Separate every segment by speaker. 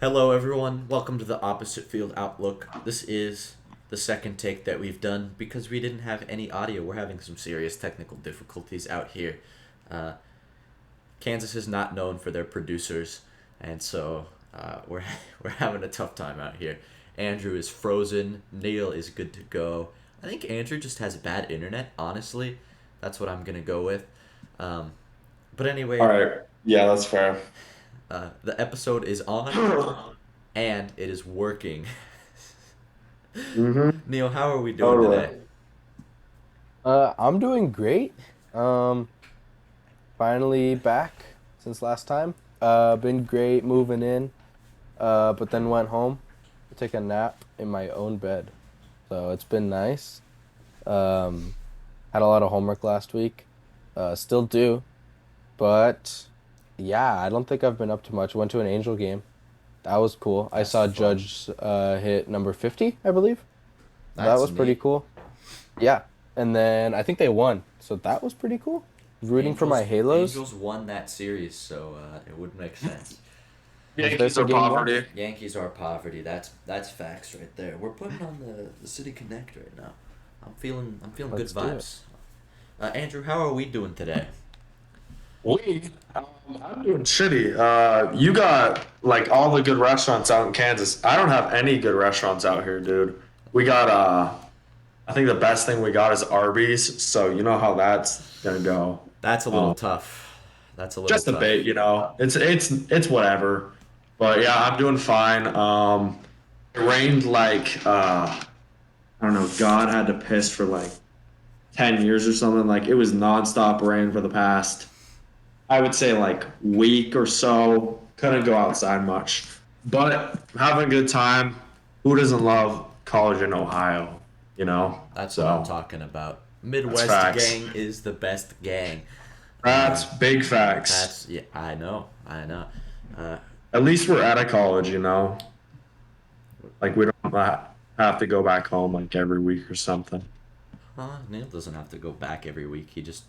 Speaker 1: Hello, everyone. Welcome to the Opposite Field Outlook. This is the second take that we've done because we didn't have any audio. We're having some serious technical difficulties out here. Uh, Kansas is not known for their producers, and so we're we're having a tough time out here. Andrew is frozen. Neil is good to go. I think Andrew just has bad internet. Honestly, that's what I'm gonna go with. Um, but
Speaker 2: All
Speaker 1: anyway,
Speaker 2: right. Yeah, that's fair.
Speaker 1: the episode is on and it is working.
Speaker 2: Mm-hmm.
Speaker 1: Neil, how are we doing today?
Speaker 2: Totally.
Speaker 3: I'm doing great. Um, Finally back since last time. Been great moving in. But then went home to take a nap in my own bed. So it's been nice. Um, Had a lot of homework last week. Still do, but yeah, I don't think I've been up to much. Went to an Angel game. That was cool. I
Speaker 1: That's
Speaker 3: saw
Speaker 1: fun.
Speaker 3: Judge hit number 50, I believe. That
Speaker 1: That's
Speaker 3: was pretty
Speaker 1: neat.
Speaker 3: cool. Yeah. And then I think they won. So that was pretty cool. Rooting for my Halos.
Speaker 1: Angels won that series, so it would make sense.
Speaker 3: Was there
Speaker 2: Yankees
Speaker 3: for
Speaker 2: are
Speaker 3: game one?
Speaker 2: poverty.
Speaker 1: Yankees are poverty. That's facts right there. We're putting on the City Connect right now. I'm feeling good
Speaker 3: Let's do it.
Speaker 1: vibes. Andrew, how are we doing today?
Speaker 2: We, I'm doing shitty. You got like all the good restaurants out in Kansas. I don't have any good restaurants out here, dude. We got I think the best thing we got is Arby's. So you know how that's gonna go.
Speaker 1: That's a little
Speaker 2: Um,
Speaker 1: tough. That's a little
Speaker 2: just a bit,
Speaker 1: tough.
Speaker 2: you know. It's whatever. But yeah, I'm doing fine. It rained like I don't know. God had to piss for like 10 years or something. Like it was nonstop rain for the past, I would say, like week or so. Couldn't go outside much, but having a good time. Who doesn't love college in Ohio? You know,
Speaker 1: That's what I'm
Speaker 2: so
Speaker 1: talking about.
Speaker 2: that's
Speaker 1: Midwest
Speaker 2: facts.
Speaker 1: gang is the best gang.
Speaker 2: That's big facts.
Speaker 1: That's yeah. I know. I know. Uh,
Speaker 2: At least we're at a college, you know. Like we don't have to go back home like every week or something.
Speaker 1: Neil doesn't have to go back every week. He just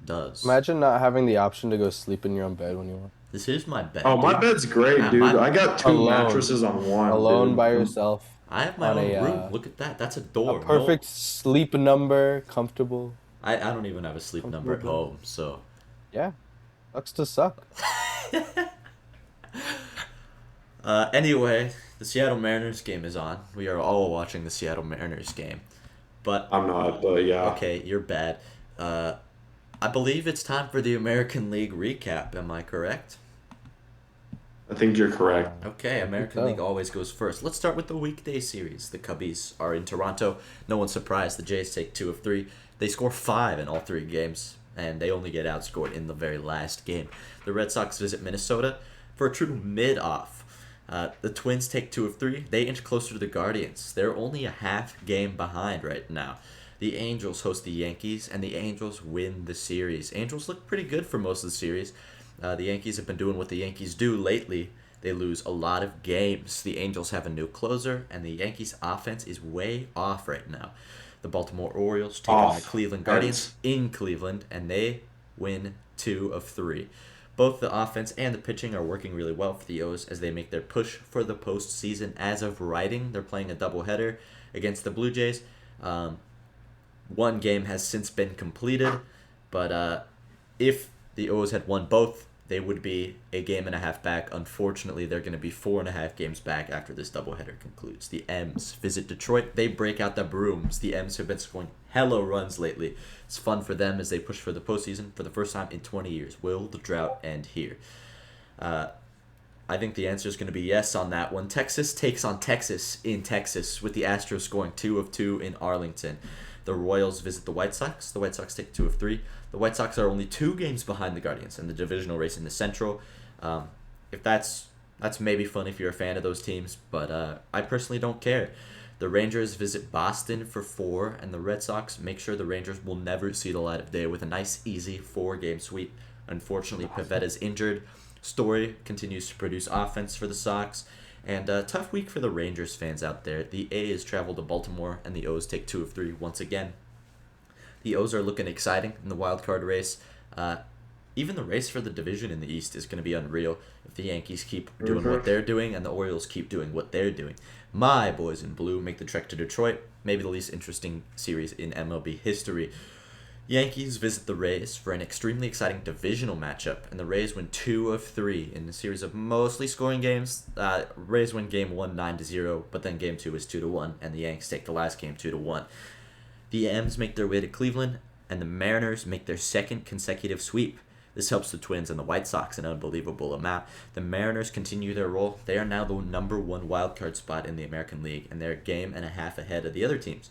Speaker 1: does.
Speaker 3: Imagine not having the option to go sleep in your own bed when you want.
Speaker 1: This is my
Speaker 2: Oh,
Speaker 1: bed,
Speaker 2: my
Speaker 1: dude.
Speaker 2: bed's great, dude.
Speaker 1: My
Speaker 2: I got two
Speaker 3: Alone.
Speaker 2: mattresses on one,
Speaker 3: Alone
Speaker 2: dude.
Speaker 3: by yourself
Speaker 1: I have my
Speaker 3: on
Speaker 1: own room. Look at that. That's a
Speaker 3: a
Speaker 1: door. No,
Speaker 3: perfect sleep number, comfortable,
Speaker 1: I don't even have a sleep number
Speaker 3: comfortable
Speaker 1: at
Speaker 3: bed.
Speaker 1: home. So,
Speaker 3: Yeah, sucks to suck.
Speaker 1: anyway, the Seattle Mariners game is on. We are all watching the Seattle Mariners game. But
Speaker 2: I'm not, but yeah,
Speaker 1: okay, you're bad. Uh, I believe it's time for the American League recap. Am I correct?
Speaker 2: I think you're correct.
Speaker 1: Okay,
Speaker 3: I think
Speaker 1: American League
Speaker 3: so.
Speaker 1: always goes first. Let's start with the weekday series. The Cubbies are in Toronto. No one's surprised. The Jays take two of three. They score five in all three games, and they only get outscored in the very last game. The Red Sox visit Minnesota for a true mid-off. The Twins take two of three. They inch closer to the Guardians. They're only a half game behind right now. The Angels host the Yankees, and the Angels win the series. Angels look pretty good for most of the series. The Yankees have been doing what the Yankees do lately. They lose a lot of games. The Angels have a new closer, and the Yankees' offense is way off right now. The Baltimore Orioles take on the
Speaker 2: Off.
Speaker 1: Cleveland Guardians
Speaker 2: Hurts.
Speaker 1: in Cleveland, and they win two of three. Both the offense and the pitching are working really well for the O's as they make their push for the postseason. As of writing, they're playing a doubleheader against the Blue Jays. Um, One game has since been completed, but if the O's had won both, they would be a game and a half back. Unfortunately, they're going to be 4.5 games back after this doubleheader concludes. The M's visit Detroit. They break out the brooms. The M's have been scoring hella runs lately. It's fun for them as they push for the postseason for the first time in 20 years. Will the drought end here? Uh, I think the answer is going to be yes on that one. Texas takes on Texas in Texas with the Astros scoring two of two in Arlington. The Royals visit the White Sox. The White Sox take two of three. The White Sox are only 2 games behind the Guardians in the divisional race in the Central. Um, if that's maybe fun if you're a fan of those teams, but I personally don't care. The Rangers visit Boston for four, and the Red Sox make sure the Rangers will never see the light of day with a nice, easy 4 game sweep. Unfortunately, Pavetta's injured. Story continues to produce offense for the Sox. And a tough week for the Rangers fans out there. The A's travel to Baltimore, and the O's take two of three once again. The O's are looking exciting in the wild card race. Uh, even the race for the division in the East is going to be unreal if the Yankees keep doing what they're doing and the Orioles keep doing what they're doing. My boys in blue make the trek to Detroit, maybe the least interesting series in MLB history. Yankees visit the Rays for an extremely exciting divisional matchup, and the Rays win 2 of 3 in a series of mostly scoring games. Rays win Game 1 9-0, but then Game 2 is 2-1, and the Yanks take the last game 2-1. The M's make their way to Cleveland, and the Mariners make their second consecutive sweep. This helps the Twins and the White Sox an unbelievable amount. The Mariners continue their roll. They are now the number 1 wildcard spot in the American League, and they're a game and a half ahead of the other teams.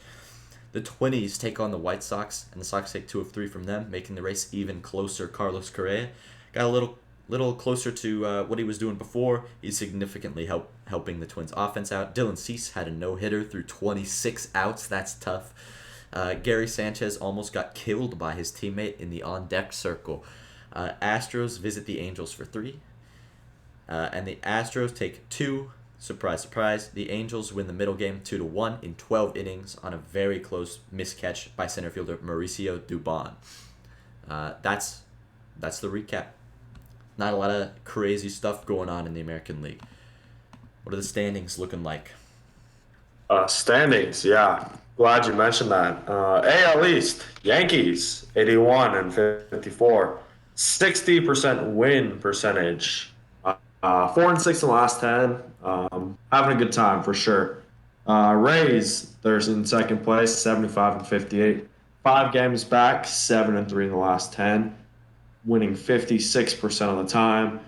Speaker 1: The Twinnies take on the White Sox, and the Sox take 2 of 3 from them, making the race even closer. Carlos Correa got a little closer to what he was doing before. He's significantly helping the Twins' offense out. Dylan Cease had a no-hitter through 26 outs. That's tough. Gary Sanchez almost got killed by his teammate in the on-deck circle. Astros visit the Angels for 3, and the Astros take 2. Surprise, surprise. The Angels win the middle game 2-1 in 12 innings on a very close miscatch by center fielder Mauricio Dubon. That's the recap. Not a lot of crazy stuff going on in the American League. What are the standings looking like?
Speaker 2: Standings, yeah. Glad you mentioned that. AL East, Yankees, 81 and 54. 60% win percentage. 4-6 in the last 10. Having a good time for sure. Rays, they're in second place, 75 and 58. 5 games back, 7-3 in the last 10, winning 56% of the time.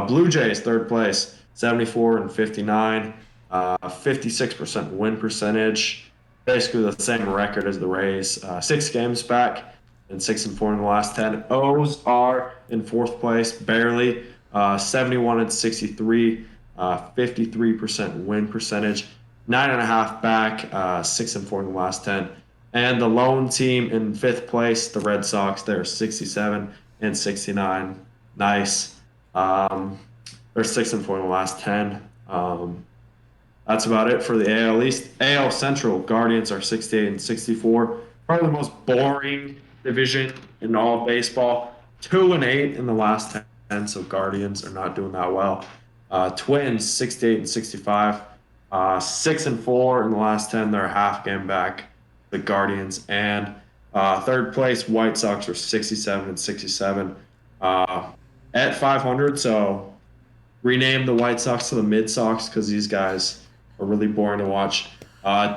Speaker 2: Blue Jays, third place, 74 and 59. 56% win percentage. Basically the same record as the Rays. 6 games back and 6-4 in the last 10. O's are in fourth place, barely. 71 and 63, 53% win percentage, 9.5 back, 6-4 in the last 10. And the lone team in fifth place, the Red Sox, they're 67 and 69. Nice. They're 6-4 in the last 10. That's about it for the AL East. AL Central, Guardians are 68 and 64. Probably the most boring division in all of baseball. 2-8 in the last 10, so Guardians are not doing that well. Twins, 68 and 65. 6-4 in the last 10. They're a half game back. The Guardians. And third place, White Sox are 67 and 67. At 500, so rename the White Sox to the Mid Sox because these guys are really boring to watch.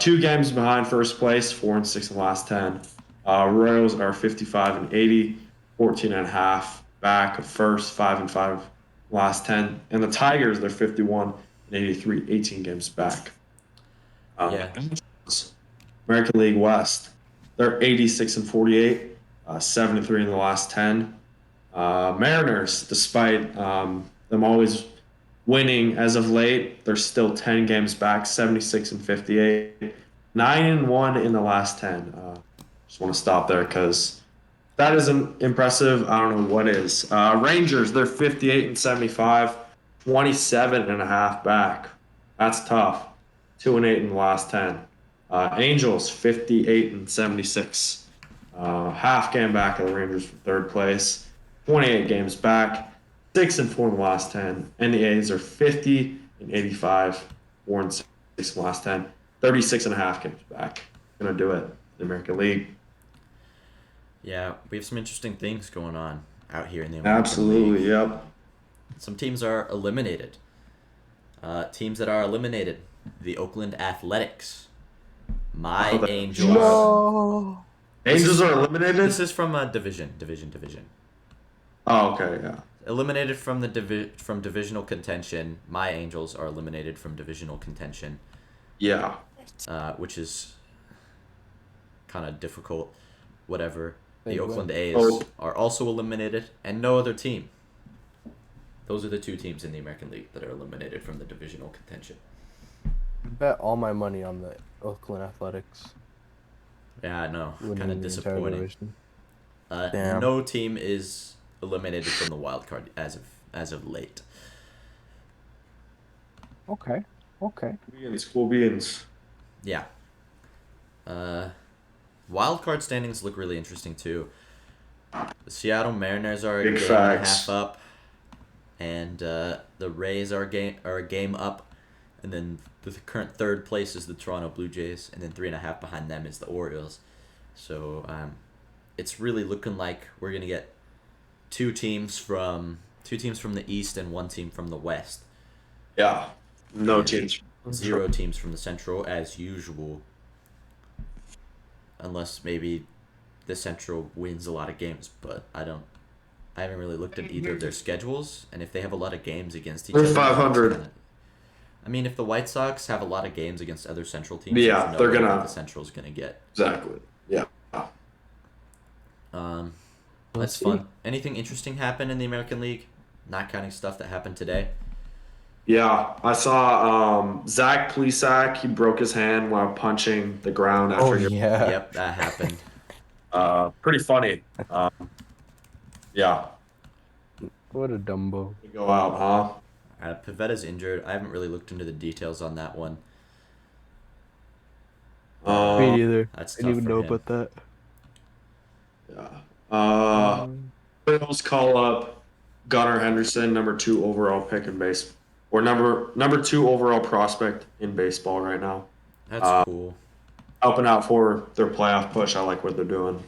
Speaker 2: 2 games behind first place, 4-6 in the last 10. Royals are 55 and 80, 14.5 back of first, 5-5 last 10. And the Tigers, they're 51 and 83, 18 games back. American League West, they're 86 and 48, 7-3 in the last 10. Mariners, despite them always winning as of late, they're still 10 games back, 76 and 58, 9-1 in the last 10. Just want to stop there because that isn't impressive. I don't know what is. Rangers, they're 58 and 75, 27.5 back. That's tough. 2-8 in the last 10. Angels, 58 and 76. Half game back of the Rangers for third place. 28 games back. 6-4 in the last 10. And the A's are 50 and 85. 4-6 in the last 10. 36.5 games back. Gonna do it. The American League.
Speaker 1: Yeah, we have some interesting things going on out here in the American
Speaker 2: Absolutely,
Speaker 1: League.
Speaker 2: yep.
Speaker 1: Some teams are eliminated. Teams that are eliminated: the Oakland Athletics, my Angels.
Speaker 3: No.
Speaker 2: Angels are eliminated?
Speaker 1: This is from division.
Speaker 2: Oh, okay, yeah.
Speaker 1: Eliminated from the from divisional contention. My Angels are eliminated from divisional contention.
Speaker 2: Yeah.
Speaker 1: Which is kind of difficult. Whatever. The
Speaker 3: Big
Speaker 1: Oakland
Speaker 3: win.
Speaker 1: A's are also eliminated, and no other team. Those are the 2 teams in the American League that are eliminated from the divisional contention.
Speaker 3: I bet all my money on the Oakland Athletics.
Speaker 1: Yeah, I know.
Speaker 3: Winning
Speaker 1: Kind of
Speaker 3: the entire
Speaker 1: disappointing.
Speaker 3: division. Damn.
Speaker 1: No team is eliminated from the wild card as of late.
Speaker 3: Okay.
Speaker 2: Cool beans.
Speaker 1: Yeah. Wild card standings look really interesting too. The Seattle Mariners are a
Speaker 2: Big
Speaker 1: game and a half
Speaker 2: facts.
Speaker 1: up, and the Rays are a game up, and then the current third place is the Toronto Blue Jays, and then 3.5 behind them is the Orioles. So it's really looking like we're gonna get two teams from the East and one team from the West,
Speaker 2: Yeah. No
Speaker 1: and
Speaker 2: teams.
Speaker 1: zero teams from the Central as usual, unless maybe the Central wins a lot of games. But I haven't really looked at either of their schedules, and if they have a lot of games against each
Speaker 2: They're
Speaker 1: other, then it's
Speaker 2: 500.
Speaker 1: kind of. I mean, if the White Sox have a lot of games against other Central teams, there's
Speaker 2: Yeah,
Speaker 1: no
Speaker 2: they're
Speaker 1: way that the
Speaker 2: gonna
Speaker 1: Central's gonna get.
Speaker 2: exactly. Yeah.
Speaker 1: Um,
Speaker 3: We'll
Speaker 1: that's
Speaker 3: see.
Speaker 1: fun. Anything interesting happen in the American League? Not counting stuff that happened today.
Speaker 2: Yeah, I saw Zach Plesac. He broke his hand while punching the ground
Speaker 3: Oh
Speaker 2: after he.
Speaker 3: yeah.
Speaker 1: Yep, that happened.
Speaker 2: Pretty funny. Yeah,
Speaker 3: What a Dumbo.
Speaker 2: go out, huh?
Speaker 1: Pavetta's injured. I haven't really looked into the details on that one, but
Speaker 3: Me
Speaker 2: Um,
Speaker 3: neither.
Speaker 1: that's
Speaker 3: I didn't
Speaker 1: tough
Speaker 3: even
Speaker 1: for
Speaker 3: know
Speaker 1: him.
Speaker 3: about that.
Speaker 2: yeah. Uh,
Speaker 3: Um,
Speaker 2: Bills call up Gunnar Henderson, number 2 overall pick in base, or number 2 overall prospect in baseball right now.
Speaker 1: That's
Speaker 2: Uh,
Speaker 1: cool.
Speaker 2: Helping out for their playoff push. I like what they're doing.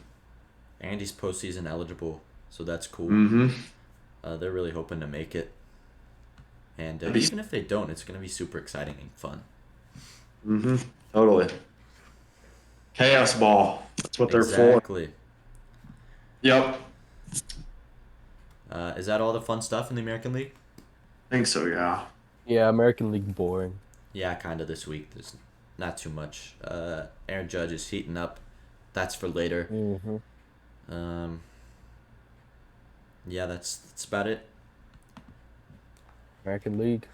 Speaker 1: And he's postseason eligible, so that's cool.
Speaker 2: Mm-hmm.
Speaker 1: They're really hoping to make it, and
Speaker 2: That'd be.
Speaker 1: even if they don't, it's gonna be super exciting and fun.
Speaker 2: Mm-hmm. Totally. Chaos ball. That's what they're for.
Speaker 1: Exactly.
Speaker 2: Yep.
Speaker 1: Is that all the fun stuff in the American League?
Speaker 2: I think so. Yeah.
Speaker 3: yeah, American League boring.
Speaker 1: Yeah, kind of this week. There's not too much. Aaron Judge is heating up. That's for later.
Speaker 3: Mm-hmm.
Speaker 1: Um, yeah, that's about it.
Speaker 3: American League.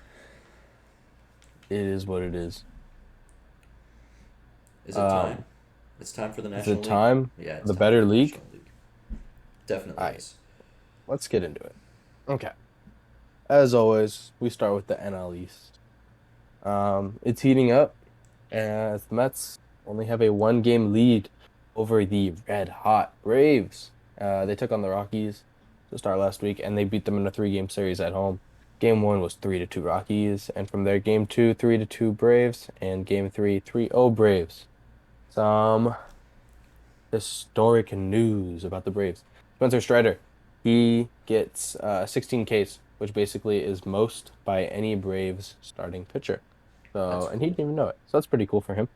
Speaker 3: It is what it is.
Speaker 1: Is it
Speaker 3: Um,
Speaker 1: time? It's time for the
Speaker 3: is
Speaker 1: National
Speaker 3: it
Speaker 1: League.
Speaker 3: time
Speaker 1: Yeah,
Speaker 3: for
Speaker 1: it's
Speaker 3: the
Speaker 1: time for
Speaker 3: better
Speaker 1: the
Speaker 3: league?
Speaker 1: National League. Definitely
Speaker 3: Alright,
Speaker 1: is.
Speaker 3: let's get into it. Okay. As always, we start with the NL East. It's heating up as the Mets only have a 1-game lead over the red hot Braves. They took on the Rockies to start last week, and they beat them in a 3-game series at home. Game 1 was 3-2 Rockies, and from there, Game 2, 3-2 Braves, and Game 3, 3-0 Braves. Some historic news about the Braves. Spencer Strider, he gets 16 Ks, which basically is most by any Braves starting pitcher.
Speaker 1: That's
Speaker 3: So, and he
Speaker 1: cool.
Speaker 3: didn't even know it. So that's pretty cool for him.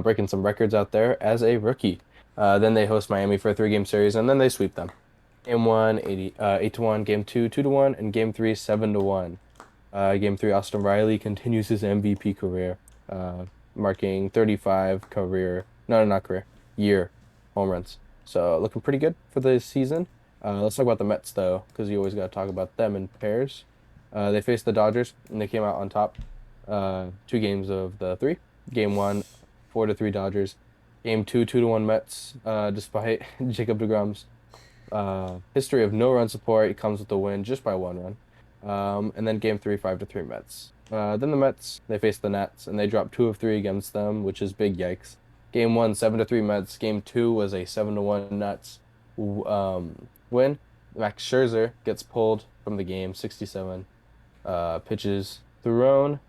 Speaker 3: Breaking some records out there as a rookie. Then they host Miami for a 3-game series, and then they sweep them. Game 1, 8-1. Game 2, 2-1. And Game 3, 7-1. Game 3, Austin Riley continues his MVP career, marking 35 career, no, not career, year home runs. So looking pretty good for the season. Let's talk about the Mets, though, because you always got to talk about them in pairs. They faced the Dodgers, and they came out on top 2 games of the 3. Game 1, 4-3 Dodgers. Game 2, 2-1 Mets, despite Jacob deGrom's history of no run support. He comes with the win just by 1 run. And then Game 3, 5-3 Mets. Then the Mets, they faced the Nats, and they dropped 2 of 3 against them, which is big yikes. Game 1, 7-3 Mets. Game 2 was a 7-1 Nats win. Max Scherzer gets pulled from the game, 67 pitches thrown.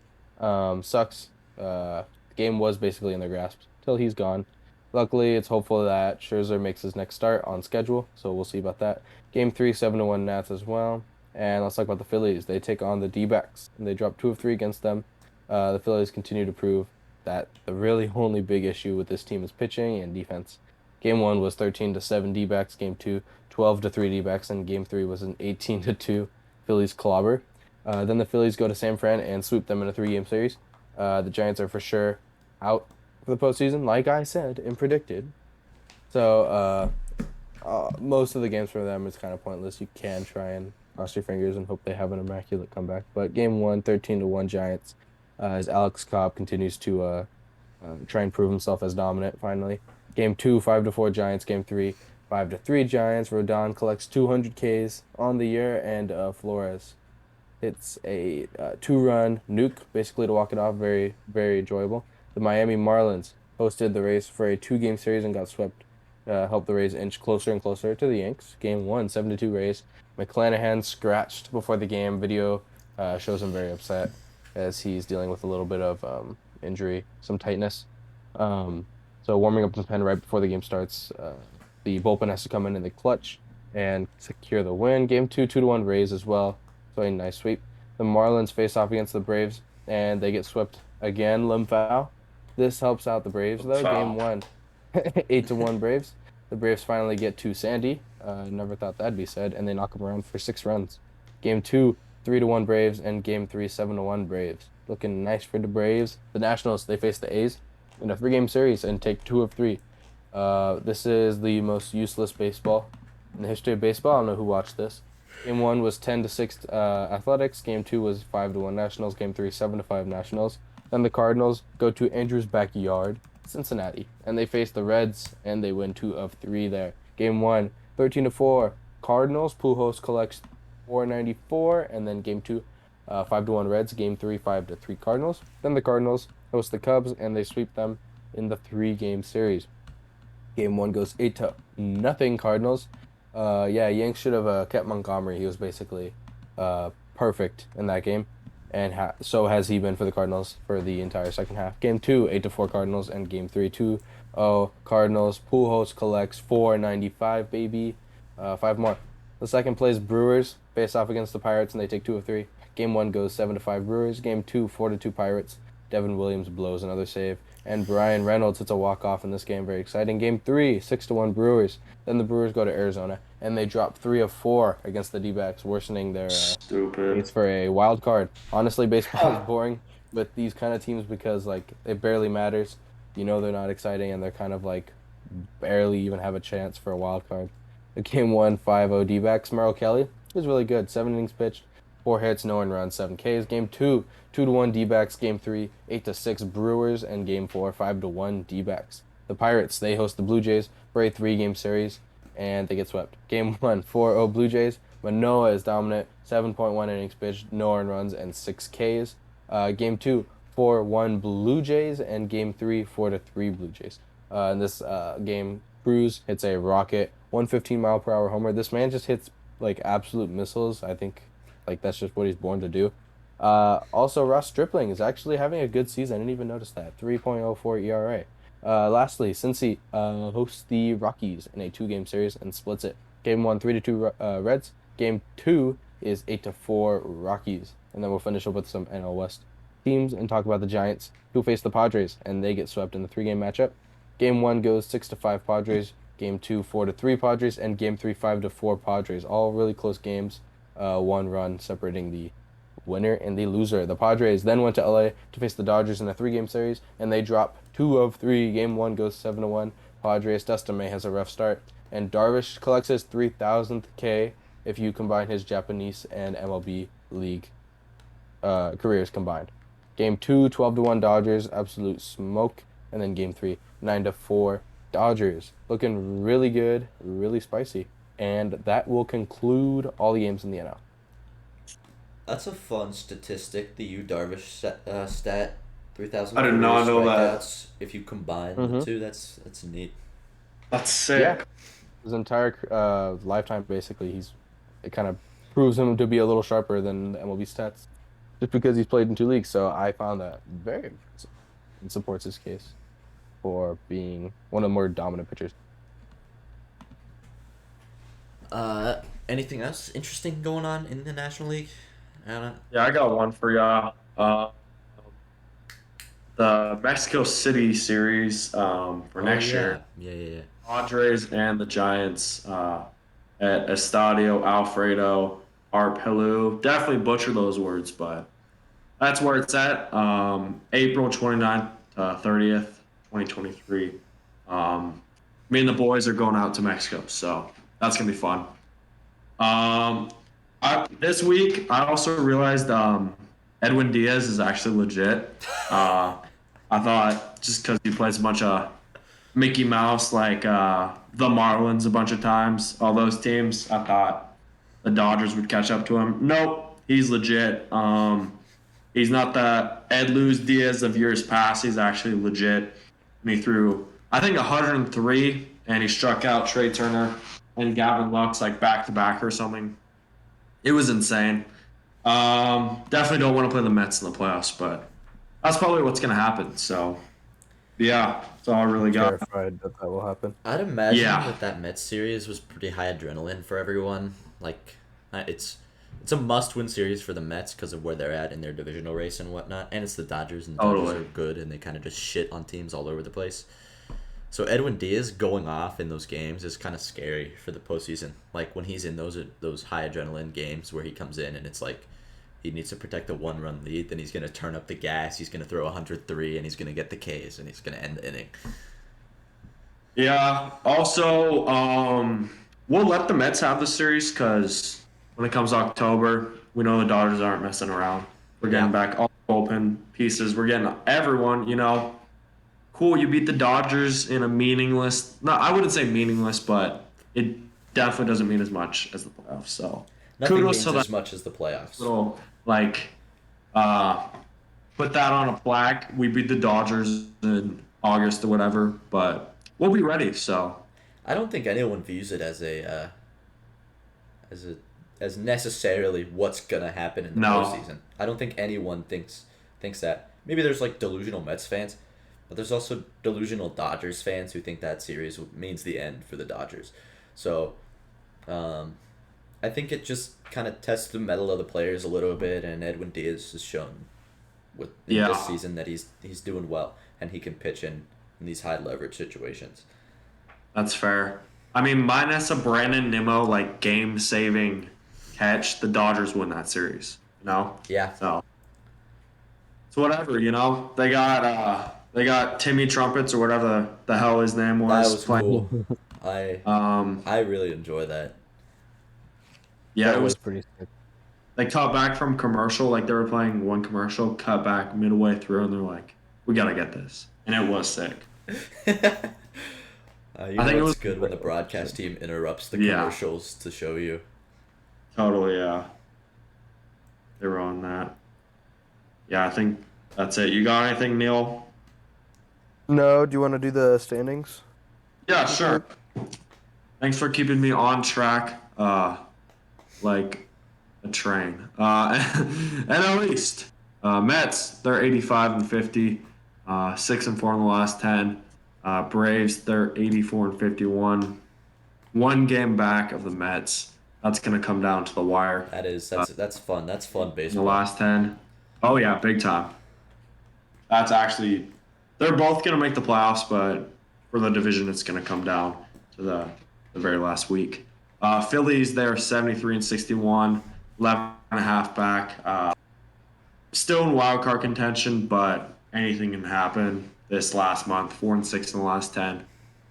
Speaker 3: Sucks. The game was basically in their grasp till he's gone. Luckily, it's hopeful that Scherzer makes his next start on schedule, so we'll see about that. Game 3, 7-1 Nats as well. And let's talk about the Phillies. They take on the D-backs, and they drop 2 of 3 against them. The Phillies continue to prove that the really only big issue with this team is pitching and defense. Game 1 was 13-7 D-backs. Game 2, 12-3 D-backs, and Game 3 was an 18-2 Phillies clobber. Then the Phillies go to San Fran and sweep them in a 3-game series. The Giants are for sure out for the postseason, like I said and predicted. So most of the games for them is kind of pointless. You can try and cross your fingers and hope they have an immaculate comeback. But Game 1, 13-1 Giants, as Alex Cobb continues to try and prove himself as dominant finally. Game 2, 5-4 Giants. Game 3, 5-3 Giants. Rodon collects 200 Ks on the year, and Flores hits a 2-run nuke, basically to walk it off. Very, very enjoyable. The Miami Marlins hosted the Rays for a 2-game series and got swept helped the Rays inch closer and closer to the Yanks. Game 1, 7-2 Rays. McClanahan scratched before the game. Video shows him very upset as he's dealing with a little bit of injury, some tightness. Um, so warming up the pen right before the game starts. The bullpen has to come in the clutch and secure the win. Game 2, 2-1 Rays as well. So a nice sweep. The Marlins face off against the Braves, and they get swept again. Lim foul. This helps out the Braves though. Game 1, 8-1 Braves. The Braves finally get to Sandy. Never thought that'd be said, and they knock them around for 6 runs. Game 2, 3-1 Braves, and Game 3, 7-1 Braves. Looking nice for the Braves. The Nationals, they face the A's in a 3-game series and take 2 of 3. This is the most useless baseball in the history of baseball. I don't know who watched this. Game 1 was 10-6 Athletics. Game 2 was 5-1 Nationals. Game 3, 7-5 Nationals. Then the Cardinals go to Andrew's backyard, Cincinnati, and they face the Reds, and they win 2 of 3 there. Game 1, 13-4 Cardinals. Pujols collects 494, and then Game 2, 5-1 Reds. Game 3, 5-3 Cardinals. Then the Cardinals host the Cubs, and they sweep them in the 3-game series. Game 1 goes 8-0 Cardinals. Yanks should have kept Montgomery. He was basically perfect in that game, and so has he been for the Cardinals for the entire second half. Game 2, 8-4 Cardinals, and Game 3, 2-0 Cardinals. Pujols collects 495, baby. 5 more. The second place Brewers face off against the Pirates, and they take 2 of 3. Game 1 goes 7-5 Brewers. Game 2, 4-2 Pirates. Devin Williams blows another save, and Brian Reynolds hits a walk-off in this game. Very exciting. Game 3, 6-1 Brewers. Then the Brewers go to Arizona, and they drop 3 of 4 against the D-backs, worsening their needs for a wild card. Honestly, baseball is boring with these kind of teams because like it barely matters. You know they're not exciting, and they're kind of like barely even have a chance for a wild card. The Game 1, 5-0 D-backs. Merrill Kelly was really good. 7 innings pitched, 4 hits, no earned runs, 7 Ks. Game 2, 2-1 D-backs. Game 3, 8-6 Brewers, and Game 4, 5-1 D-backs. The Pirates, they host the Blue Jays for a 3-game series, and they get swept. Game 1, 4-0 Blue Jays. Manoah is dominant, 7.1 innings pitched, no earned runs, and 6 Ks. Game 2, 4-1 Blue Jays, and Game 3, 4-3 Blue Jays. In this game, Cruz hits a rocket, 115-mile-per-hour homer. This man just hits like absolute missiles. I think like that's just what he's born to do. Also, Ross Stripling is actually having a good season. I didn't even notice that. 3.04 ERA. Lastly, Cincy hosts the Rockies in a 2-game series and splits it. Game 1, 3-2 Reds. Game 2 is 8-4 Rockies. And then we'll finish up with some NL West teams and talk about the Giants, who face the Padres, and they get swept in the 3-game matchup. Game 1 goes 6-5 Padres. Game 2, 4-3 Padres, and Game 3, 5-4 Padres. All really close games. 1 run separating the winner and the loser. The Padres then went to LA to face the Dodgers in a 3-game series, and they drop 2 of 3. Game 1 goes 7-1 Padres. Dustin May has a rough start, and Darvish collects his 3,000th K if you combine his Japanese and MLB league careers combined. Game 2, 12-1 Dodgers, absolute smoke, and then Game 3, 9-4 Dodgers. Looking really good, really spicy. And that will conclude all the games in the NL.
Speaker 1: That's a fun statistic, the Yu Darvish stat. 3,000
Speaker 2: I did not know that.
Speaker 1: strikeouts. If you combine the two, that's neat.
Speaker 2: That's sick.
Speaker 3: Yeah. His entire lifetime, basically, it kind of proves him to be a little sharper than the MLB stats, just because he's played in 2 leagues. So I found that very impressive. It supports his case for being one of the more dominant pitchers.
Speaker 1: Anything else interesting going on in the National League, Anna?
Speaker 2: Yeah, I got one for y'all. The Mexico City series for next year.
Speaker 1: Yeah.
Speaker 2: Padres and the Giants at Estadio Alfredo Arpelu. Definitely butcher those words, but that's where it's at. April 29th to 30th, 2023. Me and the boys are going out to Mexico, so that's going to be fun. This week, I also realized Edwin Diaz is actually legit. I thought just because he plays a bunch of Mickey Mouse, like the Marlins a bunch of times, all those teams, I thought the Dodgers would catch up to him. Nope, he's legit. He's not the Ed Luz Diaz of years past. He's actually legit. And he threw, I think, 103 and he struck out Trey Turner and Gavin Lux like back to back or something. It was insane. Definitely don't want to play the Mets in the playoffs, but that's probably what's going to happen. So, yeah, that's all I really got.
Speaker 3: Terrified that will happen.
Speaker 1: I'd imagine
Speaker 2: Yeah,
Speaker 1: that Mets series was pretty high adrenaline for everyone. Like, it's a must-win series for the Mets because of where they're at in their divisional race and whatnot, and it's the Dodgers, and the Dodgers
Speaker 2: totally.
Speaker 1: are good, and they kind of just shit on teams all over the place. So Edwin Diaz going off in those games is kind of scary for the postseason. Like when he's in those high adrenaline games where he comes in and it's like he needs to protect a 1-run lead, then he's gonna turn up the gas. He's gonna throw 103 and he's gonna get the Ks and he's gonna end the inning.
Speaker 2: Yeah. Also, we'll let the Mets have the series because when it comes October, we know the Dodgers aren't messing around. We're getting
Speaker 1: Yeah,
Speaker 2: back all the bullpen pieces. We're getting everyone, cool, you beat the Dodgers in a meaningless, no, I wouldn't say meaningless, but it definitely doesn't mean as much as the playoffs. So
Speaker 1: nothing
Speaker 2: kudos
Speaker 1: means
Speaker 2: to that
Speaker 1: as much as the playoffs.
Speaker 2: little, like, uh, put that on a plaque. We beat the Dodgers in August or whatever, but we'll be ready. So,
Speaker 1: I don't think anyone views it as a as necessarily what's gonna happen in the
Speaker 2: no.
Speaker 1: postseason. I don't think anyone thinks that. Maybe there's like delusional Mets fans, but there's also delusional Dodgers fans who think that series means the end for the Dodgers. So, um, I think it just kind of tests the mettle of the players a little bit, and Edwin Diaz has shown in this
Speaker 2: Yeah,
Speaker 1: season that he's doing well and he can pitch in these high leverage situations.
Speaker 2: that's fair. I mean, minus a Brandon Nimmo like game saving catch, the Dodgers win that series. You know,
Speaker 1: Yeah,
Speaker 2: so it's whatever. They got Timmy Trumpets or whatever the hell his name
Speaker 1: that
Speaker 2: was
Speaker 1: was
Speaker 2: playing.
Speaker 1: cool. I
Speaker 2: Um,
Speaker 1: I really enjoy that.
Speaker 2: yeah,
Speaker 3: That
Speaker 2: it was.
Speaker 3: was pretty sick.
Speaker 2: They cut back from commercial, like they were playing one commercial, cut back midway through, and they're like, "We gotta get this," and it was sick.
Speaker 1: You
Speaker 2: I
Speaker 1: know
Speaker 2: think it
Speaker 1: it's
Speaker 2: was.
Speaker 1: good when the broadcast team interrupts the
Speaker 2: Yeah,
Speaker 1: commercials to show you.
Speaker 2: totally. Yeah, they were on that. Yeah, I think that's it. You got anything, Neil?
Speaker 3: No, do you want to do the standings
Speaker 2: Yeah,
Speaker 3: real quick?
Speaker 2: sure. Thanks for keeping me on track, like a train. NL East. Mets, they're 85 and 50, 6-4 in the last 10. Braves, they're 84 and 51, one game back of the Mets. That's going to come down to the wire
Speaker 1: That's fun. That's fun
Speaker 2: in the
Speaker 1: baseball.
Speaker 2: last 10. Oh, yeah, big time. That's actually, they're both going to make the playoffs, but for the division, it's going to come down to the very last week. Phillies, they're 73 and 61, 11 and a half back. Still in wild card contention, but anything can happen this last month. 4 and 6 in the last 10.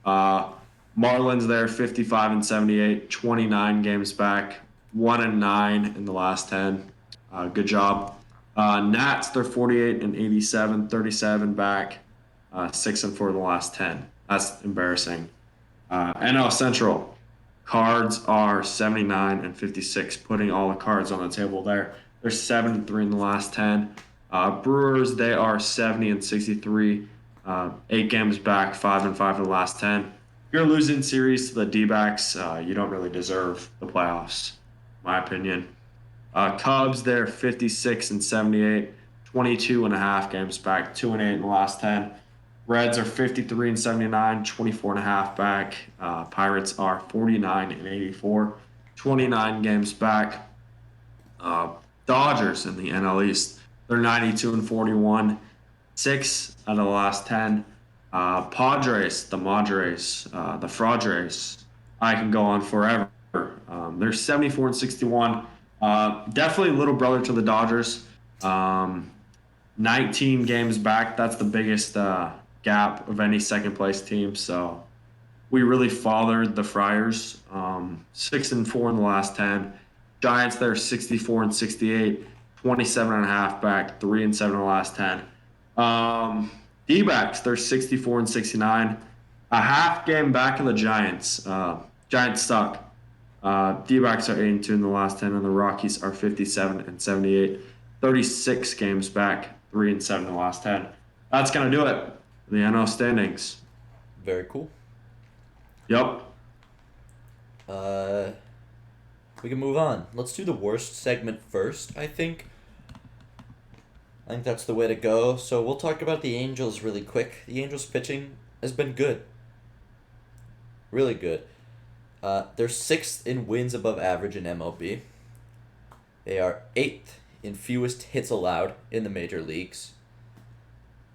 Speaker 2: Uh, Marlins, they're 55 and 78, 29 games back, 1 and 9 in the last 10. Good job. Nats, they're 48 and 87, 37 back, 6 and 4 in the last 10. That's embarrassing. NL Central, Cards are 79 and 56, putting all the cards on the table there. They're 7 and 3 in the last 10. Brewers, they are 70 and 63, 8 games back, 5 and 5 in the last 10. If you're losing series to the D-backs, you don't really deserve the playoffs, in my opinion. Cubs, they're 56 and 78, 22 and a half games back, 2 and 8 in the last 10. Reds are 53 and 79, 24 and a half back. Pirates are 49 and 84, 29 games back. Uh, Dodgers in the NL East, they're 92 and 41, 6 out of the last 10. Padres, the Madres, the Fraudres, I can go on forever. They're 74 and 61. Definitely little brother to the Dodgers. 19 games back. That's the biggest gap of any second place team. So we really fathered the Friars. 6 and 4 in the last 10. Giants, they're 64 and 68, 27 and a half back, 3 and 7 in the last 10. D-backs, they're 64 and 69, a half game back of the Giants. Giants suck. D-backs are 8 and 2 in the last 10, and the Rockies are 57 and 78, 36 games back, 3 and 7 in the last 10. That's gonna do it. The NL standings.
Speaker 1: Very cool.
Speaker 2: Yep.
Speaker 1: Uh, we can move on. Let's do the worst segment first, I think. I think that's the way to go. So we'll talk about the Angels really quick. The Angels pitching has been good. Really good. They're sixth in wins above average in MLB. They are eighth in fewest hits allowed in the major leagues.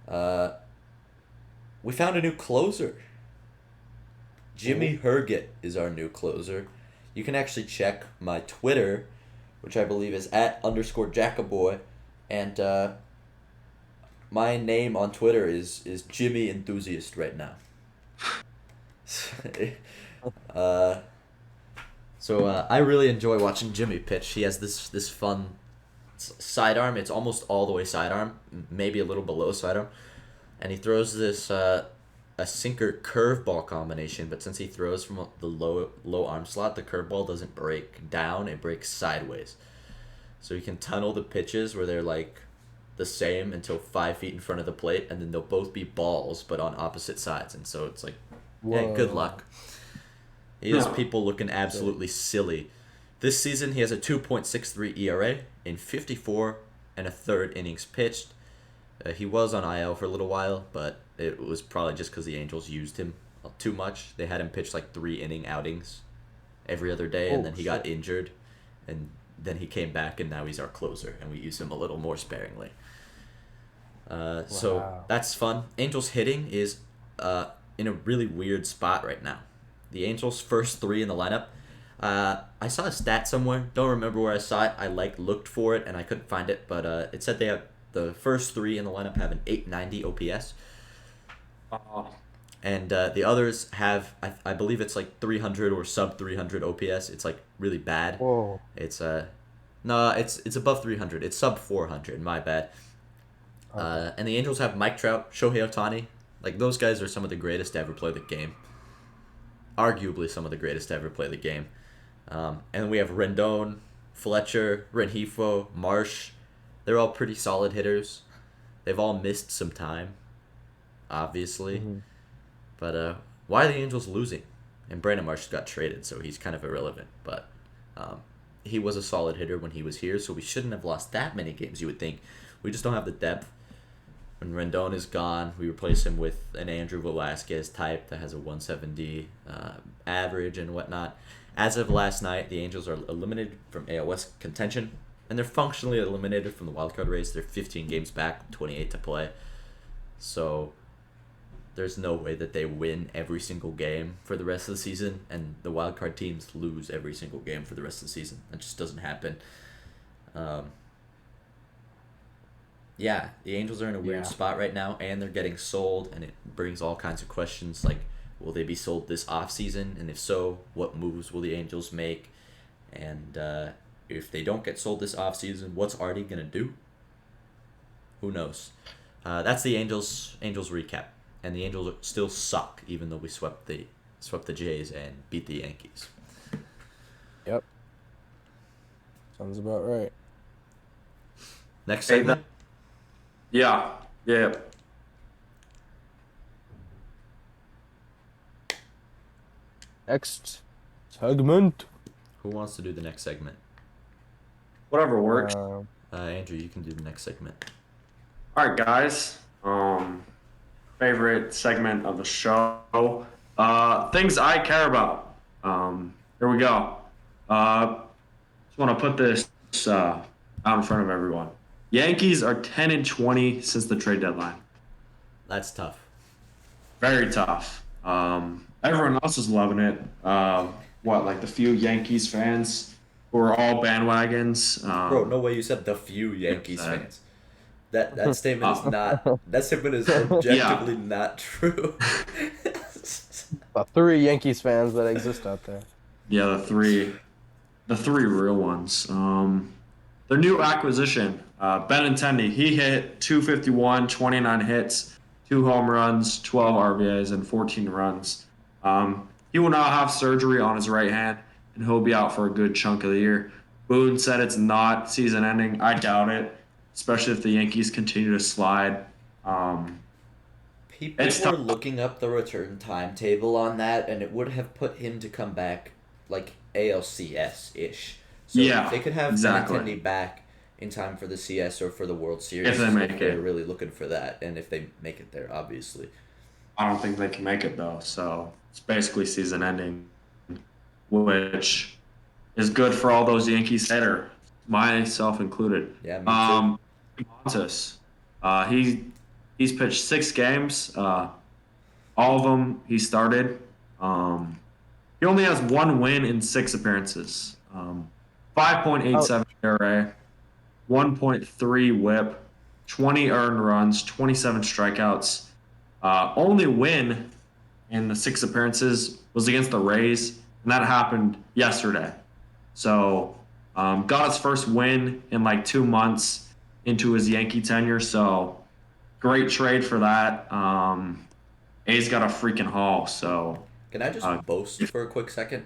Speaker 1: We found a new closer. Jimmy Herget is our new closer. You can actually check my Twitter, which I believe is @_Jackaboy, and my name on Twitter is Jimmy Enthusiast right now. I really enjoy watching Jimmy pitch. He has this fun sidearm. It's almost all the way sidearm, maybe a little below sidearm, and he throws this a sinker curveball combination. But since he throws from the low arm slot, the curveball doesn't break down; it breaks sideways. So he can tunnel the pitches where they're like the same until 5 feet in front of the plate, and then they'll both be balls but on opposite sides. And so it's like, hey, good luck. He has people looking absolutely silly. This season, he has a 2.63 ERA in 54 and a third innings pitched. He was on IL for a little while, but it was probably just because the Angels used him too much. They had him pitch like 3 inning outings every other day, and then he got injured, and then he came back, and now he's our closer, and we use him a little more sparingly. So that's fun. Angels hitting is in a really weird spot right now. The Angels' first 3 in the lineup. I saw a stat somewhere. Don't remember where I saw it. I looked for it and I couldn't find it, but it said they have the first 3 in the lineup have an 890 OPS. And the others have, I believe it's like 300 or sub 300 OPS. It's like really bad.
Speaker 3: Whoa.
Speaker 1: It's no, it's above 300. It's sub 400. My bad. And the Angels have Mike Trout, Shohei Ohtani. Like, those guys are some of the greatest to ever play the game. Arguably some of the greatest to ever play the game. And we have Rendon, Fletcher, Rengifo, Marsh. They're all pretty solid hitters. They've all missed some time, obviously. Mm-hmm. But why are the Angels losing? And Brandon Marsh got traded, so he's kind of irrelevant. But he was a solid hitter when he was here, so we shouldn't have lost that many games, you would think. We just don't have the depth. When Rendon is gone, we replace him with an Andrew Velasquez type that has a 170 average and whatnot. As of last night, the Angels are eliminated from AL West contention, and they're functionally eliminated from the wildcard race. They're 15 games back, 28 to play. So there's no way that they win every single game for the rest of the season, and the wildcard teams lose every single game for the rest of the season. That just doesn't happen. Yeah, the Angels are in a weird spot right now, and they're getting sold, and it brings all kinds of questions like, will they be sold this offseason? And if so, what moves will the Angels make? And if they don't get sold this offseason, what's Artie going to do? Who knows? That's the Angels recap. And the Angels still suck, even though we swept the Jays and beat the Yankees.
Speaker 3: Yep. Sounds about right.
Speaker 1: Next segment?
Speaker 2: Yeah.
Speaker 3: Next segment.
Speaker 1: Who wants to do the next segment?
Speaker 2: Whatever works.
Speaker 1: Andrew, you can do the next segment.
Speaker 2: All right, guys. Favorite segment of the show. Things I care about. Here we go. Just want to put this out in front of everyone. Yankees are 10-20 since the trade deadline.
Speaker 1: That's tough.
Speaker 2: Very tough. Everyone else is loving it. Like the few Yankees fans who are all bandwagons.
Speaker 1: Bro, no way you said the few Yankees fans. That statement is not. That statement is objectively not true.
Speaker 3: The 3 Yankees fans that exist out there.
Speaker 2: Yeah, the three real ones. Their new acquisition, Benintendi, he hit 251, 29 hits, 2 home runs, 12 RBIs, and 14 runs. He will now have surgery on his right hand, and he'll be out for a good chunk of the year. Boone said it's not season-ending. I doubt it, especially if the Yankees continue to slide.
Speaker 1: People
Speaker 2: It's
Speaker 1: were
Speaker 2: tough.
Speaker 1: looking up the return timetable on that, and it would have put him to come back like ALCS ish. So if
Speaker 2: Yeah,
Speaker 1: they could have
Speaker 2: exactly.
Speaker 1: Benintendi back in time for the CS or for the World
Speaker 2: If
Speaker 1: Series,
Speaker 2: they make
Speaker 1: if they're
Speaker 2: it.
Speaker 1: really looking for that, and if they make it there, obviously.
Speaker 2: I don't think they can make it though. So it's basically season ending, which is good for all those Yankees hitter, myself included.
Speaker 1: Yeah, me too.
Speaker 2: Montas, he's pitched 6 games. All of them he started. Um, he only has 1 win in 6 appearances.
Speaker 3: Oh,
Speaker 2: 5.87 ERA, 1.3 WHIP, 20 earned runs, 27 strikeouts. Only win in the 6 appearances was against the Rays, and that happened yesterday. So got his first win in like 2 months into his Yankee tenure. So great trade for that. A's got a freaking haul. So
Speaker 1: Can I
Speaker 2: uh,
Speaker 1: just boast for a quick second?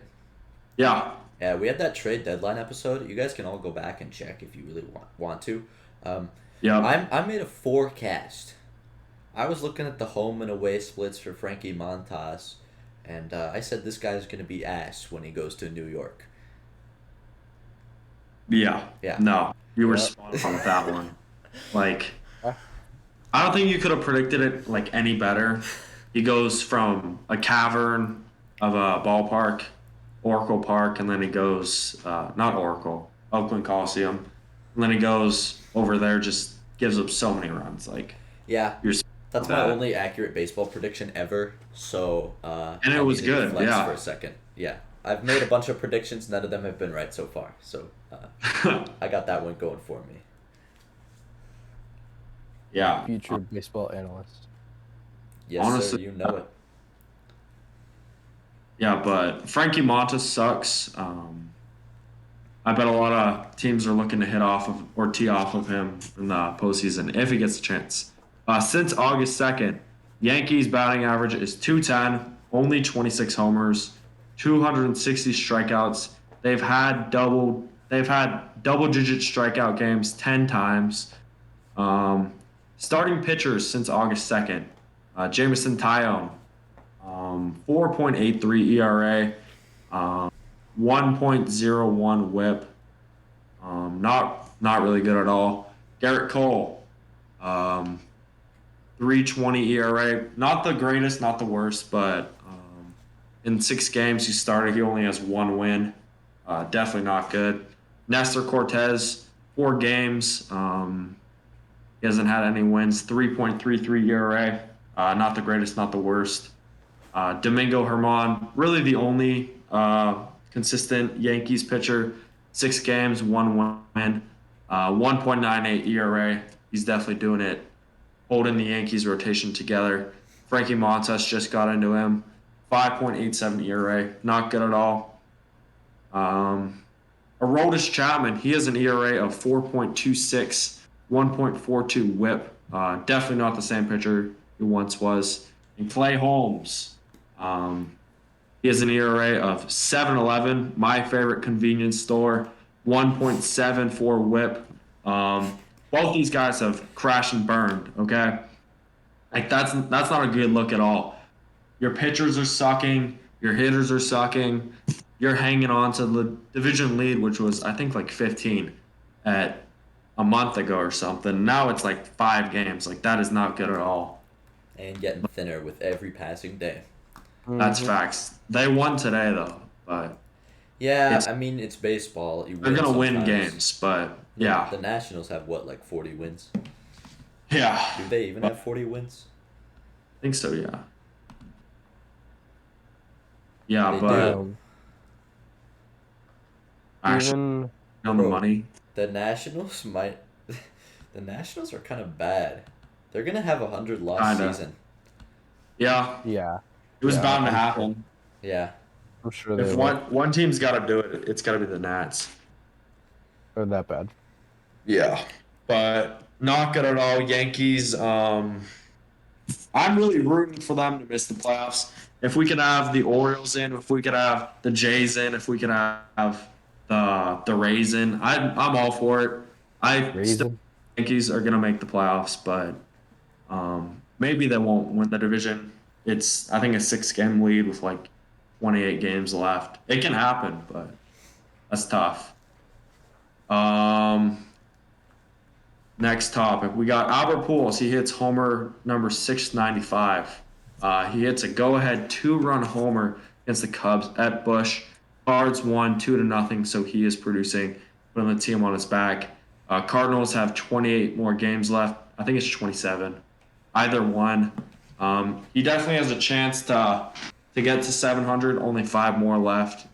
Speaker 2: yeah,
Speaker 1: Yeah, we had that trade deadline episode. You guys can all go back and check if you really want to. Um,
Speaker 2: yep,
Speaker 1: I made a forecast. I was looking at the home and away splits for Frankie Montas, and I said this guy's going to be ass when he goes to New York.
Speaker 2: yeah.
Speaker 1: Yeah.
Speaker 2: No, you were
Speaker 3: yep.
Speaker 2: spot on with that one. Like,
Speaker 3: Uh,
Speaker 2: I don't think you could have predicted it like any better. He goes from a cavern of a ballpark, Oracle Park, and then he goes not Oracle, Oakland Coliseum, and then he goes over there, just gives up so many runs. Like
Speaker 1: Yeah,
Speaker 2: you're
Speaker 1: that's my
Speaker 2: that,
Speaker 1: only accurate baseball prediction ever. So
Speaker 2: and it
Speaker 1: I
Speaker 2: was
Speaker 1: needed to
Speaker 2: good.
Speaker 1: flex for
Speaker 2: Yeah,
Speaker 1: a second. Yeah, I've made a bunch of predictions. None of them have been right so far. So I got that one going for me.
Speaker 2: yeah.
Speaker 3: future baseball analyst.
Speaker 1: Yes, sir.
Speaker 2: Honestly,
Speaker 1: You know it.
Speaker 2: yeah. But Frankie Montas sucks. I bet a lot of teams are looking to hit off of or tee off of him in the postseason if he gets a chance. Since August 2nd, Yankees batting average is 210, only 26 homers, 260 strikeouts. They've had double digit strikeout games 10 times. Um, Starting pitchers since August 2nd, Jameson Tyone, 4.83 ERA, um, 1.01 WHIP. Not really good at all. Garrett Cole, um, 3.20 ERA. Not the greatest, not the worst, but in 6 games he started, he only has 1 win. Definitely not good. Nestor Cortez, 4 games. He hasn't had any wins. 3.33 ERA. Not the greatest, not the worst. Domingo Herman, really the only consistent Yankees pitcher. 6 games, 1 win, 1.98 ERA. He's definitely doing it, holding the Yankees rotation together. Frankie Montas just got into him. 5.87 ERA, not good at all. Aroldis Chapman, he has an ERA of 4.26, 1.42 WHIP. Definitely not the same pitcher he once was. And Clay Holmes, um, he has an ERA of 7.11. My favorite convenience store, 1.74 WHIP. Both these guys have crashed and burned. Okay, like that's not a good look at all. Your pitchers are sucking. Your hitters are sucking. You're hanging on to the division lead, which was I think like 15 at a month ago or something. Now it's like 5 games. Like that is not good at all.
Speaker 1: And getting thinner with every passing day.
Speaker 2: That's
Speaker 3: Mhm.
Speaker 2: facts. They won today though, but
Speaker 1: Yeah,
Speaker 2: it's
Speaker 1: I mean it's baseball. You
Speaker 2: they're
Speaker 1: win
Speaker 2: gonna win
Speaker 1: sometimes.
Speaker 2: games. But
Speaker 1: The
Speaker 2: yeah,
Speaker 1: Nationals have what, like 40 wins?
Speaker 2: yeah,
Speaker 1: Do they even
Speaker 2: but
Speaker 1: have 40 wins?
Speaker 2: I think so. Yeah, yeah,
Speaker 1: They do.
Speaker 2: but
Speaker 3: Um,
Speaker 2: actually
Speaker 3: even
Speaker 2: on the
Speaker 1: Bro,
Speaker 2: money.
Speaker 1: the Nationals might. The Nationals are kind of bad. They're gonna have a 100-loss
Speaker 2: Kinda.
Speaker 1: season.
Speaker 2: Yeah,
Speaker 3: yeah,
Speaker 2: it was
Speaker 3: yeah,
Speaker 2: bound to happen.
Speaker 1: Yeah,
Speaker 3: I'm sure they
Speaker 2: If
Speaker 3: will.
Speaker 2: one team's got to do it, it's got to be the Nats.
Speaker 3: They're that bad.
Speaker 2: Yeah, but not good at all. Yankees. I'm really rooting for them to miss the playoffs. If we could have the Orioles in, if we could have the Jays in, if we could have the Rays in, I'm all for it. I still
Speaker 3: Raisin.
Speaker 2: think Yankees are gonna make the playoffs, but maybe they won't win the division. It's I think a 6-game lead with like 28 games left. It can happen, but that's tough. Um, Next topic, we got Albert Pujols. He hits homer number 695. He hits a go-ahead 2-run homer against the Cubs at Busch. Cards won 2-0, so he is producing, putting the team on his back. Cardinals have 28 more games left. I think it's 27. Either one. He definitely has a chance to get to 700. Only 5 more left.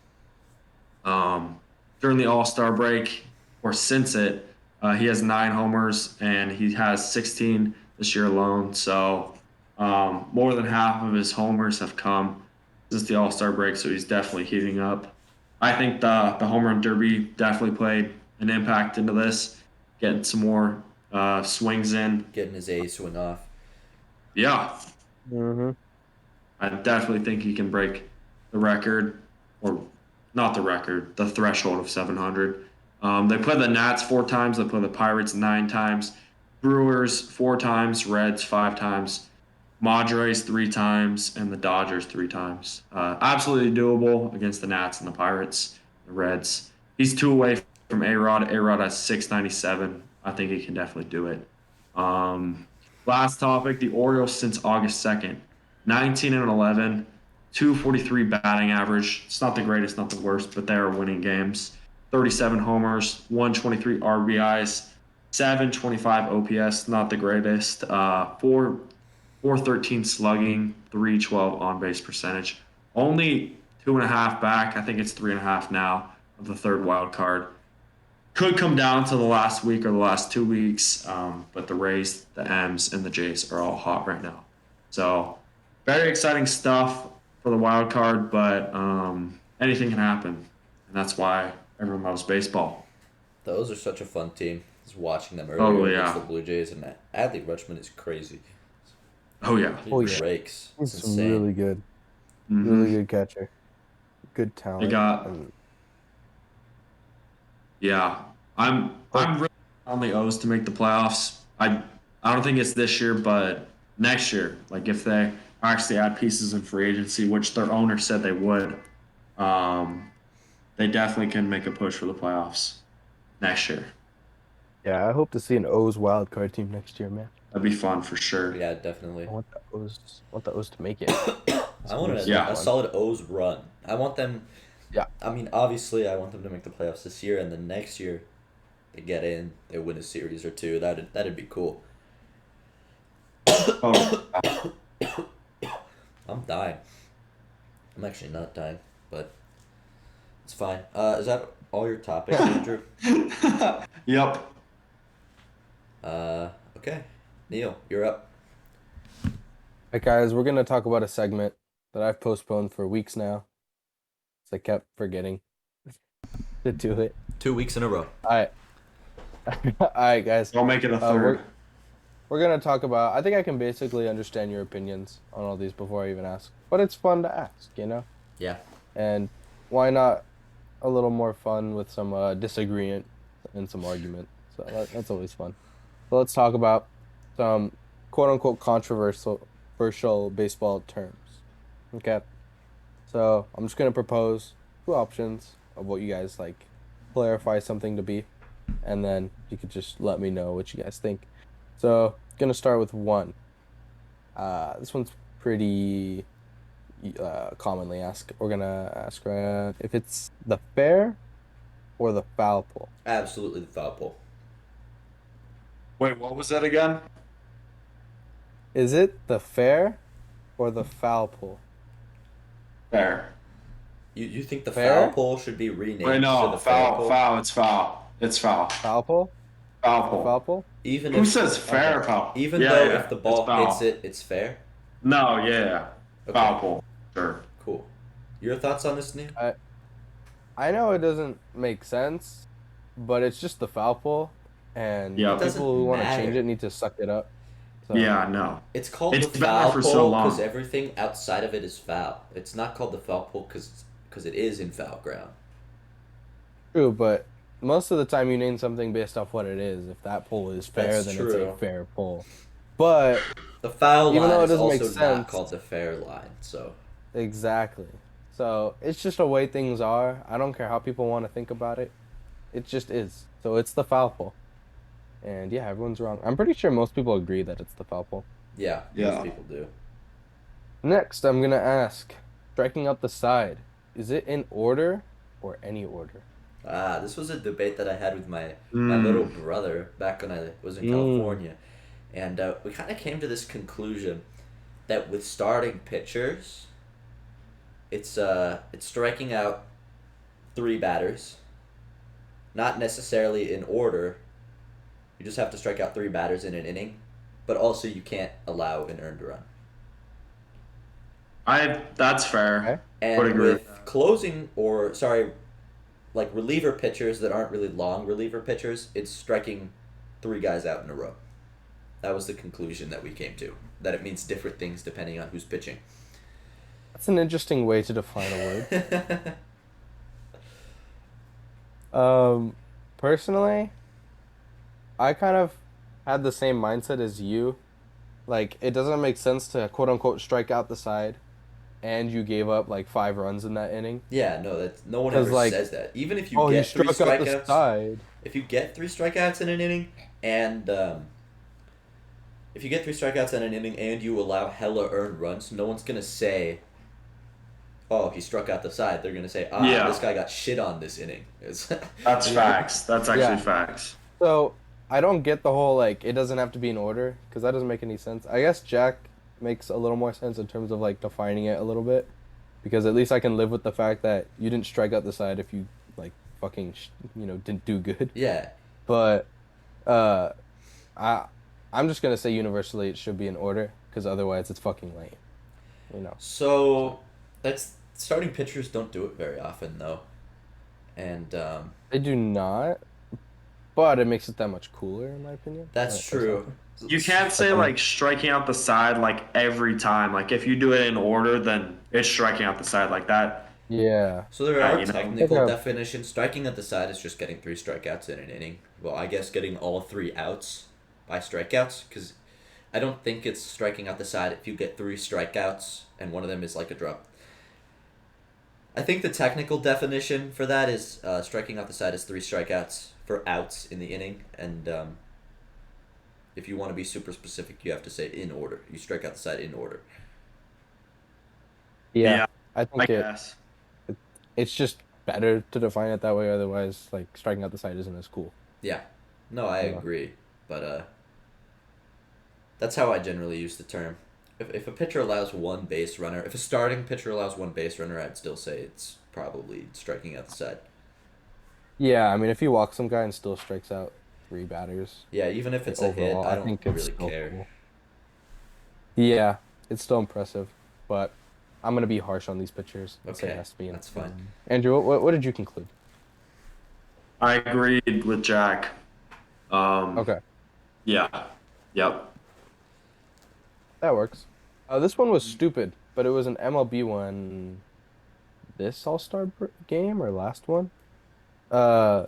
Speaker 2: During the All-Star break, or since it, he has 9 homers and he has 16 this year alone. So more than half of his homers have come since the All-Star break. So he's definitely heating up. I think the home run derby definitely played an impact into this, getting some more swings in.
Speaker 1: Getting his A swing off.
Speaker 2: Yeah,
Speaker 3: Mm-hmm.
Speaker 2: I definitely think he can break the record, or not the record, the threshold of 700. They play the Nats 4 times. They play the Pirates 9 times. Brewers 4 times. Reds 5 times. Padres 3 times. And the Dodgers 3 times. Absolutely doable against the Nats and the Pirates, the Reds. He's 2 away from A-Rod. A-Rod has 697. I think he can definitely do it. Last topic, the Orioles since August 2nd. 19-11, 243 batting average. It's not the greatest, not the worst, but they are winning games. 37 homers, 123 RBIs, 725 OPS, not the greatest. 413 slugging, 312 on base percentage. Only 2.5 back. I think it's 3.5 now of the third wild card. Could come down to the last week or the last 2 weeks, but the Rays, the M's, and the Jays are all hot right now. So very exciting stuff for the wild card, but anything can happen, and that's why everyone loves baseball.
Speaker 1: Those are such a fun team. Just watching them
Speaker 2: Oh,
Speaker 1: earlier
Speaker 2: yeah.
Speaker 1: against the Blue Jays, and Adley Rutschman is crazy.
Speaker 2: Oh yeah,
Speaker 1: He
Speaker 3: Oh, yeah.
Speaker 1: breaks. It's
Speaker 3: He's
Speaker 1: insane.
Speaker 3: really good.
Speaker 2: Mhm.
Speaker 3: Really good catcher. Good talent.
Speaker 2: They got
Speaker 3: And
Speaker 2: yeah. I'm really on the O's to make the playoffs. I don't think it's this year, but next year. Like if they actually add pieces in free agency, which their owner said they would, um, they definitely can make a push for the playoffs next year.
Speaker 3: yeah, I hope to see an O's wild card team next year, man.
Speaker 2: That'd be fun for sure.
Speaker 1: Yeah, definitely.
Speaker 3: I want the O's to make it.
Speaker 1: I want a,
Speaker 2: Yeah.
Speaker 1: a solid O's run. I want them.
Speaker 3: Yeah.
Speaker 1: I mean, obviously, I want them to make the playoffs this year, and then next year, they get in, they win a series or 2. That'd be cool.
Speaker 2: Oh,
Speaker 1: I'm dying. I'm actually not dying, but it's fine. Is that all your topics, Andrew?
Speaker 2: yep.
Speaker 1: Okay. Neil, you're up.
Speaker 3: Hey guys, we're gonna talk about a segment that I've postponed for weeks now. So I kept forgetting to do it.
Speaker 1: 2 weeks in a row.
Speaker 3: Alright. Alright guys.
Speaker 2: I'll make it a third.
Speaker 3: We're gonna talk about, I think I can basically understand your opinions on all these before I even ask. But it's fun to ask, you know?
Speaker 1: Yeah.
Speaker 3: And why not a little more fun with some disagreement and some argument. So that's always fun. So let's talk about some quote-unquote controversial baseball terms. Okay? So I'm just going to propose 2 options of what you guys like clarify something to be. And then you could just let me know what you guys think. So going to start with 1. This one's pretty commonly asked. We're gonna ask if it's the fair or the foul pole.
Speaker 1: Absolutely the foul pole.
Speaker 2: Wait, what was that again?
Speaker 3: Is it the fair or the foul pole?
Speaker 2: Fair.
Speaker 1: You think the
Speaker 3: Fair?
Speaker 1: foul pole should be renamed
Speaker 2: Wait,
Speaker 1: to
Speaker 2: no,
Speaker 1: the fair
Speaker 2: foul,
Speaker 1: pole?
Speaker 2: foul. It's foul. It's foul.
Speaker 3: Foul pole?
Speaker 2: Foul
Speaker 3: The
Speaker 2: pole.
Speaker 3: foul pole?
Speaker 1: Even
Speaker 2: Who
Speaker 1: if
Speaker 2: says fair
Speaker 3: Okay.
Speaker 2: foul?
Speaker 1: even
Speaker 2: Yeah,
Speaker 1: though
Speaker 2: yeah,
Speaker 1: if the
Speaker 2: it's
Speaker 1: ball
Speaker 2: foul.
Speaker 1: hits it, it's fair.
Speaker 2: No, yeah.
Speaker 1: Okay.
Speaker 2: Foul pole. Sure.
Speaker 1: Cool. Your thoughts on this, Neil?
Speaker 3: I know it doesn't make sense, but it's just the foul pole, and
Speaker 2: Yeah. It
Speaker 1: doesn't
Speaker 3: people who want to
Speaker 1: matter.
Speaker 3: change it need to suck it up. So,
Speaker 2: Yeah, no.
Speaker 1: It's called
Speaker 2: It's
Speaker 1: the
Speaker 2: been there
Speaker 1: foul
Speaker 2: for so
Speaker 1: pole
Speaker 2: long.
Speaker 1: because everything outside of it is foul. It's not called the foul pole because it is in foul ground.
Speaker 3: True, but most of the time you name something based off what it is. If that pole is fair,
Speaker 1: That's
Speaker 3: then
Speaker 1: true.
Speaker 3: it's a fair pole. But
Speaker 1: The foul
Speaker 3: Even
Speaker 1: line
Speaker 3: though it
Speaker 1: is
Speaker 3: doesn't make
Speaker 1: also not
Speaker 3: sense.
Speaker 1: called the fair line, so
Speaker 3: Exactly. So it's just the way things are. I don't care how people want to think about it. It just is. So it's the foul pole. And yeah, everyone's wrong. I'm pretty sure most people agree that it's the foul pole.
Speaker 1: yeah, most
Speaker 2: Yeah.
Speaker 1: people do.
Speaker 3: Next, I'm gonna ask, striking out the side, is it in order or any order?
Speaker 1: This was a debate that I had with my little
Speaker 2: Mm.
Speaker 1: brother back when I was in
Speaker 3: Mm.
Speaker 1: California, and we kind of came to this conclusion that with starting pitchers, it's striking out three batters, not necessarily in order. You just have to strike out three batters in an inning, but also you can't allow an earned run.
Speaker 2: That's fair.
Speaker 3: Okay.
Speaker 2: Would
Speaker 1: And
Speaker 2: agree with
Speaker 1: with
Speaker 2: that.
Speaker 1: closing or sorry, like reliever pitchers that aren't really long reliever pitchers, it's striking three guys out in a row. That was the conclusion that we came to. That it means different things depending on who's pitching.
Speaker 3: That's an interesting way to define a word. Um, Personally, I kind of had the same mindset as you. Like, it doesn't make sense to quote unquote strike out the side, and you gave up like 5 runs in that inning.
Speaker 1: Yeah, no, that's no one
Speaker 3: Because
Speaker 1: ever
Speaker 3: like,
Speaker 1: says that. Even if you
Speaker 3: oh, he
Speaker 1: get three
Speaker 3: struck out the
Speaker 1: strikeouts,
Speaker 3: side.
Speaker 1: if you get three strikeouts in an inning, and if you get three strikeouts in an inning and you allow hella earned runs, no one's gonna say, "Oh, he struck out the side." They're gonna say,
Speaker 2: Yeah.
Speaker 1: this guy got shit on this inning." It's
Speaker 2: That's facts. That's actually
Speaker 3: Yeah.
Speaker 2: facts.
Speaker 3: So I don't get the whole like it doesn't have to be in order because that doesn't make any sense. I guess Jack makes a little more sense in terms of like defining it a little bit because at least I can live with the fact that you didn't strike out the side if you like fucking didn't do good.
Speaker 1: yeah.
Speaker 3: But uh, I I'm just gonna say universally it should be in order because otherwise it's fucking lame. You know.
Speaker 1: So that's starting pitchers don't do it very often though, and
Speaker 3: I do not, but it makes it that much cooler in my opinion.
Speaker 1: that's true.
Speaker 2: You can't say
Speaker 3: Okay.
Speaker 2: like striking out the side like every time. Like if you do it in order, then it's striking out the side like that.
Speaker 3: Yeah.
Speaker 1: So there
Speaker 2: Yeah,
Speaker 1: are
Speaker 2: you know.
Speaker 1: technical
Speaker 3: Okay.
Speaker 1: definitions. Striking at the side is just getting three strikeouts in an inning. Well, I guess getting all three outs by strikeouts, because I don't think it's striking out the side if you get three strikeouts and one of them is like a drop. I think the technical definition for that is striking out the side is three strikeouts for outs in the inning, and if you want to be super specific, you have to say in order. You strike out the side in order.
Speaker 3: Yeah. I
Speaker 2: I
Speaker 3: think
Speaker 2: guess.
Speaker 3: it's just better to define it that way. Otherwise, like striking out the side isn't as cool.
Speaker 1: Yeah. No, I
Speaker 3: Yeah.
Speaker 1: agree. But that's how I generally use the term. If a pitcher allows one base runner, if a starting pitcher allows one base runner, I'd still say it's probably striking out the side.
Speaker 3: Yeah, I mean, if you walk some guy and still strikes out 3 batters
Speaker 1: Yeah, even if it's a hit,
Speaker 3: overall,
Speaker 1: I
Speaker 3: I
Speaker 1: don't
Speaker 3: think it's
Speaker 1: really
Speaker 3: still
Speaker 1: care.
Speaker 3: cool. Yeah, it's still impressive, but I'm gonna be harsh on these pitchers and say it
Speaker 1: Okay,
Speaker 3: has to be in.
Speaker 1: that's fine.
Speaker 3: Andrew, what did you conclude?
Speaker 2: I agreed with Jack.
Speaker 3: Okay,
Speaker 2: Yeah. Yep.
Speaker 3: that works. This one was stupid, but it was an MLB one. This All-Star game or last one? Uh,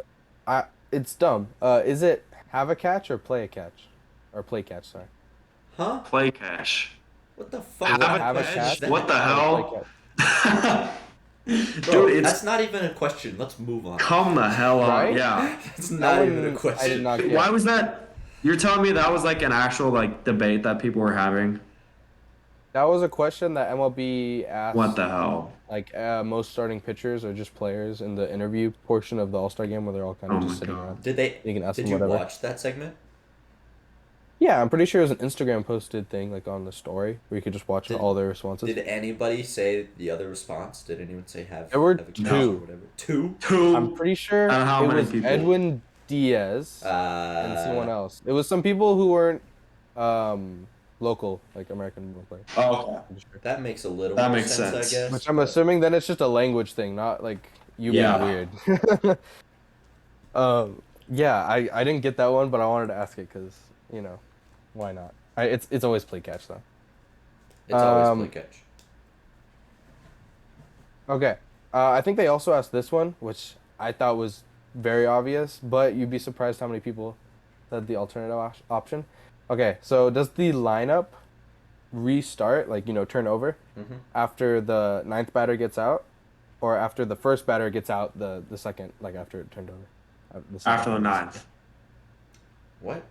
Speaker 3: it's dumb. Is it have a catch or play a catch, or play catch? Sorry.
Speaker 1: Huh?
Speaker 2: Play cash.
Speaker 1: What the fuck
Speaker 2: Have
Speaker 1: kind of
Speaker 2: a
Speaker 3: have a
Speaker 1: question is
Speaker 3: catch?
Speaker 1: that?
Speaker 2: What the
Speaker 3: Or play
Speaker 2: hell?
Speaker 3: catch?
Speaker 1: Bro,
Speaker 2: Dude,
Speaker 1: that's
Speaker 2: it's
Speaker 1: not even a question. Let's move on.
Speaker 2: come the hell on.
Speaker 3: Right?
Speaker 2: Yeah.
Speaker 1: That's
Speaker 3: That
Speaker 1: not
Speaker 3: one
Speaker 1: even a question.
Speaker 3: I did not get.
Speaker 2: Why was that? You're telling me that was like an actual like debate that people were having?
Speaker 3: That was a question that MLB asked.
Speaker 2: What the hell?
Speaker 3: Like most starting pitchers or just players in the interview portion of the All-Star game where they're all kind of
Speaker 2: Oh
Speaker 3: just
Speaker 2: my
Speaker 3: sitting
Speaker 2: God.
Speaker 3: around. You can ask
Speaker 1: Did
Speaker 3: them
Speaker 1: you
Speaker 3: whatever.
Speaker 1: watch that segment?
Speaker 3: Yeah, I'm pretty sure it was an Instagram posted thing like on the story where you could just watch
Speaker 1: Did-
Speaker 3: all their responses.
Speaker 1: Did anybody say the other response? Did anyone say have
Speaker 3: There were
Speaker 1: have a catch
Speaker 3: two.
Speaker 1: or whatever? Two?
Speaker 3: I'm pretty sure
Speaker 2: And how
Speaker 3: it
Speaker 2: many
Speaker 3: was
Speaker 2: people?
Speaker 3: Edwin Diaz and someone
Speaker 1: Uh,
Speaker 3: else. It was some people who weren't local, like American players.
Speaker 2: Oh, okay.
Speaker 3: I'm pretty sure.
Speaker 1: that makes a little
Speaker 2: That
Speaker 1: more
Speaker 2: makes
Speaker 1: sense,
Speaker 2: sense.
Speaker 1: I guess.
Speaker 3: Which I'm
Speaker 1: but-
Speaker 3: assuming then it's just a language thing, not like you
Speaker 2: Yeah.
Speaker 3: being weird. Yeah, I didn't get that one, but I wanted to ask it because why not? It's always play catch though.
Speaker 1: It's always
Speaker 3: Um,
Speaker 1: play catch.
Speaker 3: Okay, I think they also asked this one, which I thought was very obvious, but you'd be surprised how many people said the alternative option. Okay, so does the lineup restart, like, turn over after the ninth batter gets out, or after the first batter gets out the second, like after it turned over?
Speaker 2: After the
Speaker 3: batter.
Speaker 2: ninth.
Speaker 1: What?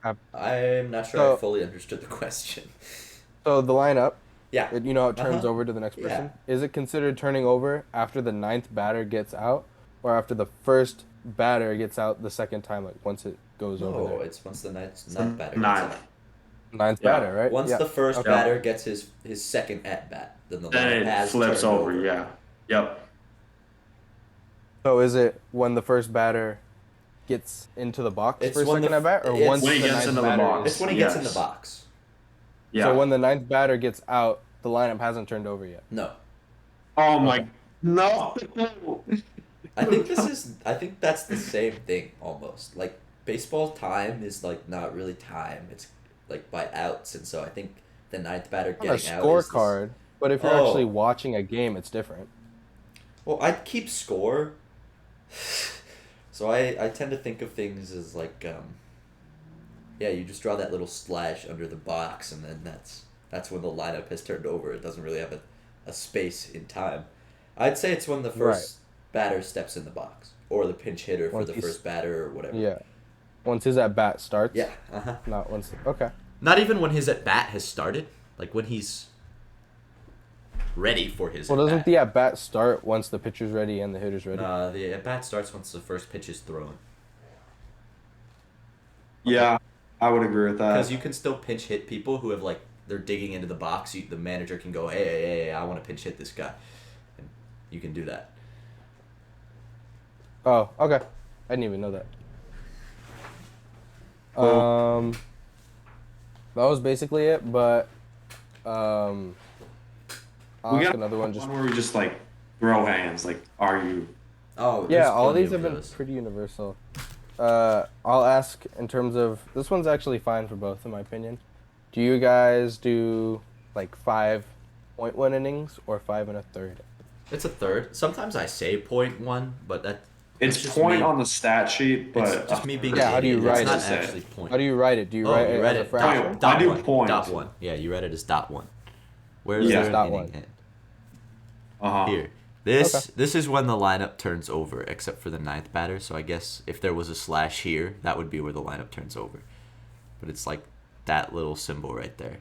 Speaker 3: Ap-
Speaker 1: I'm not sure I
Speaker 3: So,
Speaker 1: fully understood the question.
Speaker 3: so the lineup,
Speaker 1: Yeah.
Speaker 3: it turns
Speaker 1: Uh-huh.
Speaker 3: over to the next
Speaker 1: Yeah.
Speaker 3: person. Is it considered turning over after the ninth batter gets out, or after the first batter gets out the second time, like once it goes over
Speaker 1: No,
Speaker 3: there?
Speaker 1: it's once the ninth
Speaker 2: The
Speaker 1: batter gets
Speaker 2: ninth.
Speaker 1: out.
Speaker 3: Ninth
Speaker 2: Yeah.
Speaker 3: batter, right?
Speaker 1: Once
Speaker 3: Yeah.
Speaker 1: the first
Speaker 3: Okay.
Speaker 1: batter gets his second at bat, then the
Speaker 2: Then
Speaker 1: lineup
Speaker 2: it
Speaker 1: has
Speaker 2: flips
Speaker 1: turned
Speaker 2: over. Yeah. Yep.
Speaker 3: So is it when the first batter gets into the box
Speaker 1: It's
Speaker 3: for a
Speaker 1: when
Speaker 3: second at bat, or
Speaker 1: it's
Speaker 3: once
Speaker 2: when he
Speaker 3: the
Speaker 2: gets
Speaker 3: ninth
Speaker 2: into the
Speaker 3: batter
Speaker 2: box.
Speaker 1: it's when he gets in the
Speaker 2: Yes.
Speaker 1: box.
Speaker 2: Yeah.
Speaker 3: So when the ninth batter gets out, the lineup hasn't turned over yet.
Speaker 1: No.
Speaker 2: Oh my.
Speaker 3: Okay.
Speaker 2: No.
Speaker 1: I think that's the same thing almost. Like baseball time is like not really time. It's like by outs, and so I think the ninth batter
Speaker 3: On a
Speaker 1: getting out is this.
Speaker 3: scorecard, but if you're actually
Speaker 1: Oh,
Speaker 3: watching a game, it's different.
Speaker 1: well, I keep score. So I tend to think of things as like yeah, you just draw that little slash under the box, and then that's when the lineup has turned over. It doesn't really have a space in time. I'd say it's when the first batter steps in the box, or the pinch hitter for
Speaker 3: Once
Speaker 1: the
Speaker 3: he's-
Speaker 1: first batter, or whatever.
Speaker 3: Yeah. Once his at bat starts.
Speaker 1: Yeah. Uh-huh.
Speaker 3: Not once. Okay.
Speaker 1: Not even when his at bat has started. Like when he's ready for his.
Speaker 3: Well, doesn't
Speaker 1: at-bat.
Speaker 3: the at bat start once the pitcher's ready and the hitter's ready?
Speaker 1: Nah, the at bat starts once the first pitch is thrown.
Speaker 2: Yeah, I would agree with
Speaker 1: Because
Speaker 2: that.
Speaker 1: you can still pinch hit people who have like they're digging into the box. The manager can go, hey, I want to pinch hit this guy, and you can do that.
Speaker 3: Oh, okay. I didn't even know that.
Speaker 2: Cool.
Speaker 3: That was basically it, but I'll
Speaker 2: We
Speaker 3: ask
Speaker 2: got
Speaker 3: another one. Just
Speaker 2: one where we just like throw hands. Like, are you?
Speaker 1: Oh,
Speaker 3: yeah,
Speaker 1: there's
Speaker 3: all
Speaker 1: plenty
Speaker 3: these
Speaker 1: of
Speaker 3: have been
Speaker 1: those.
Speaker 3: pretty universal. I'll ask in terms of this one's actually fine for both, in my opinion. Do you guys do like 5 point win innings or 5 1/3?
Speaker 1: It's a third. Sometimes I say 0.1, but that's
Speaker 2: It's
Speaker 1: just
Speaker 2: point
Speaker 1: me.
Speaker 2: on the stat sheet, but
Speaker 1: It's just me being
Speaker 3: Yeah,
Speaker 1: an
Speaker 3: how do you
Speaker 1: idiot.
Speaker 3: write
Speaker 1: It's not
Speaker 2: it?
Speaker 1: actually point.
Speaker 3: How do you write it? Do you
Speaker 1: Oh,
Speaker 3: write
Speaker 1: you
Speaker 3: it
Speaker 1: read
Speaker 3: as a
Speaker 1: it
Speaker 3: fraction?
Speaker 1: dot
Speaker 2: I do
Speaker 1: one.
Speaker 2: point.
Speaker 1: Dot one. Yeah, you read it as dot one. Where's
Speaker 2: Yeah.
Speaker 1: the
Speaker 3: Dot
Speaker 1: inning
Speaker 3: one.
Speaker 1: end?
Speaker 2: uh-huh.
Speaker 1: Here. This is when the lineup turns over, except for the ninth batter. So I guess if there was a slash here, that would be where the lineup turns over. But it's like that little symbol right there.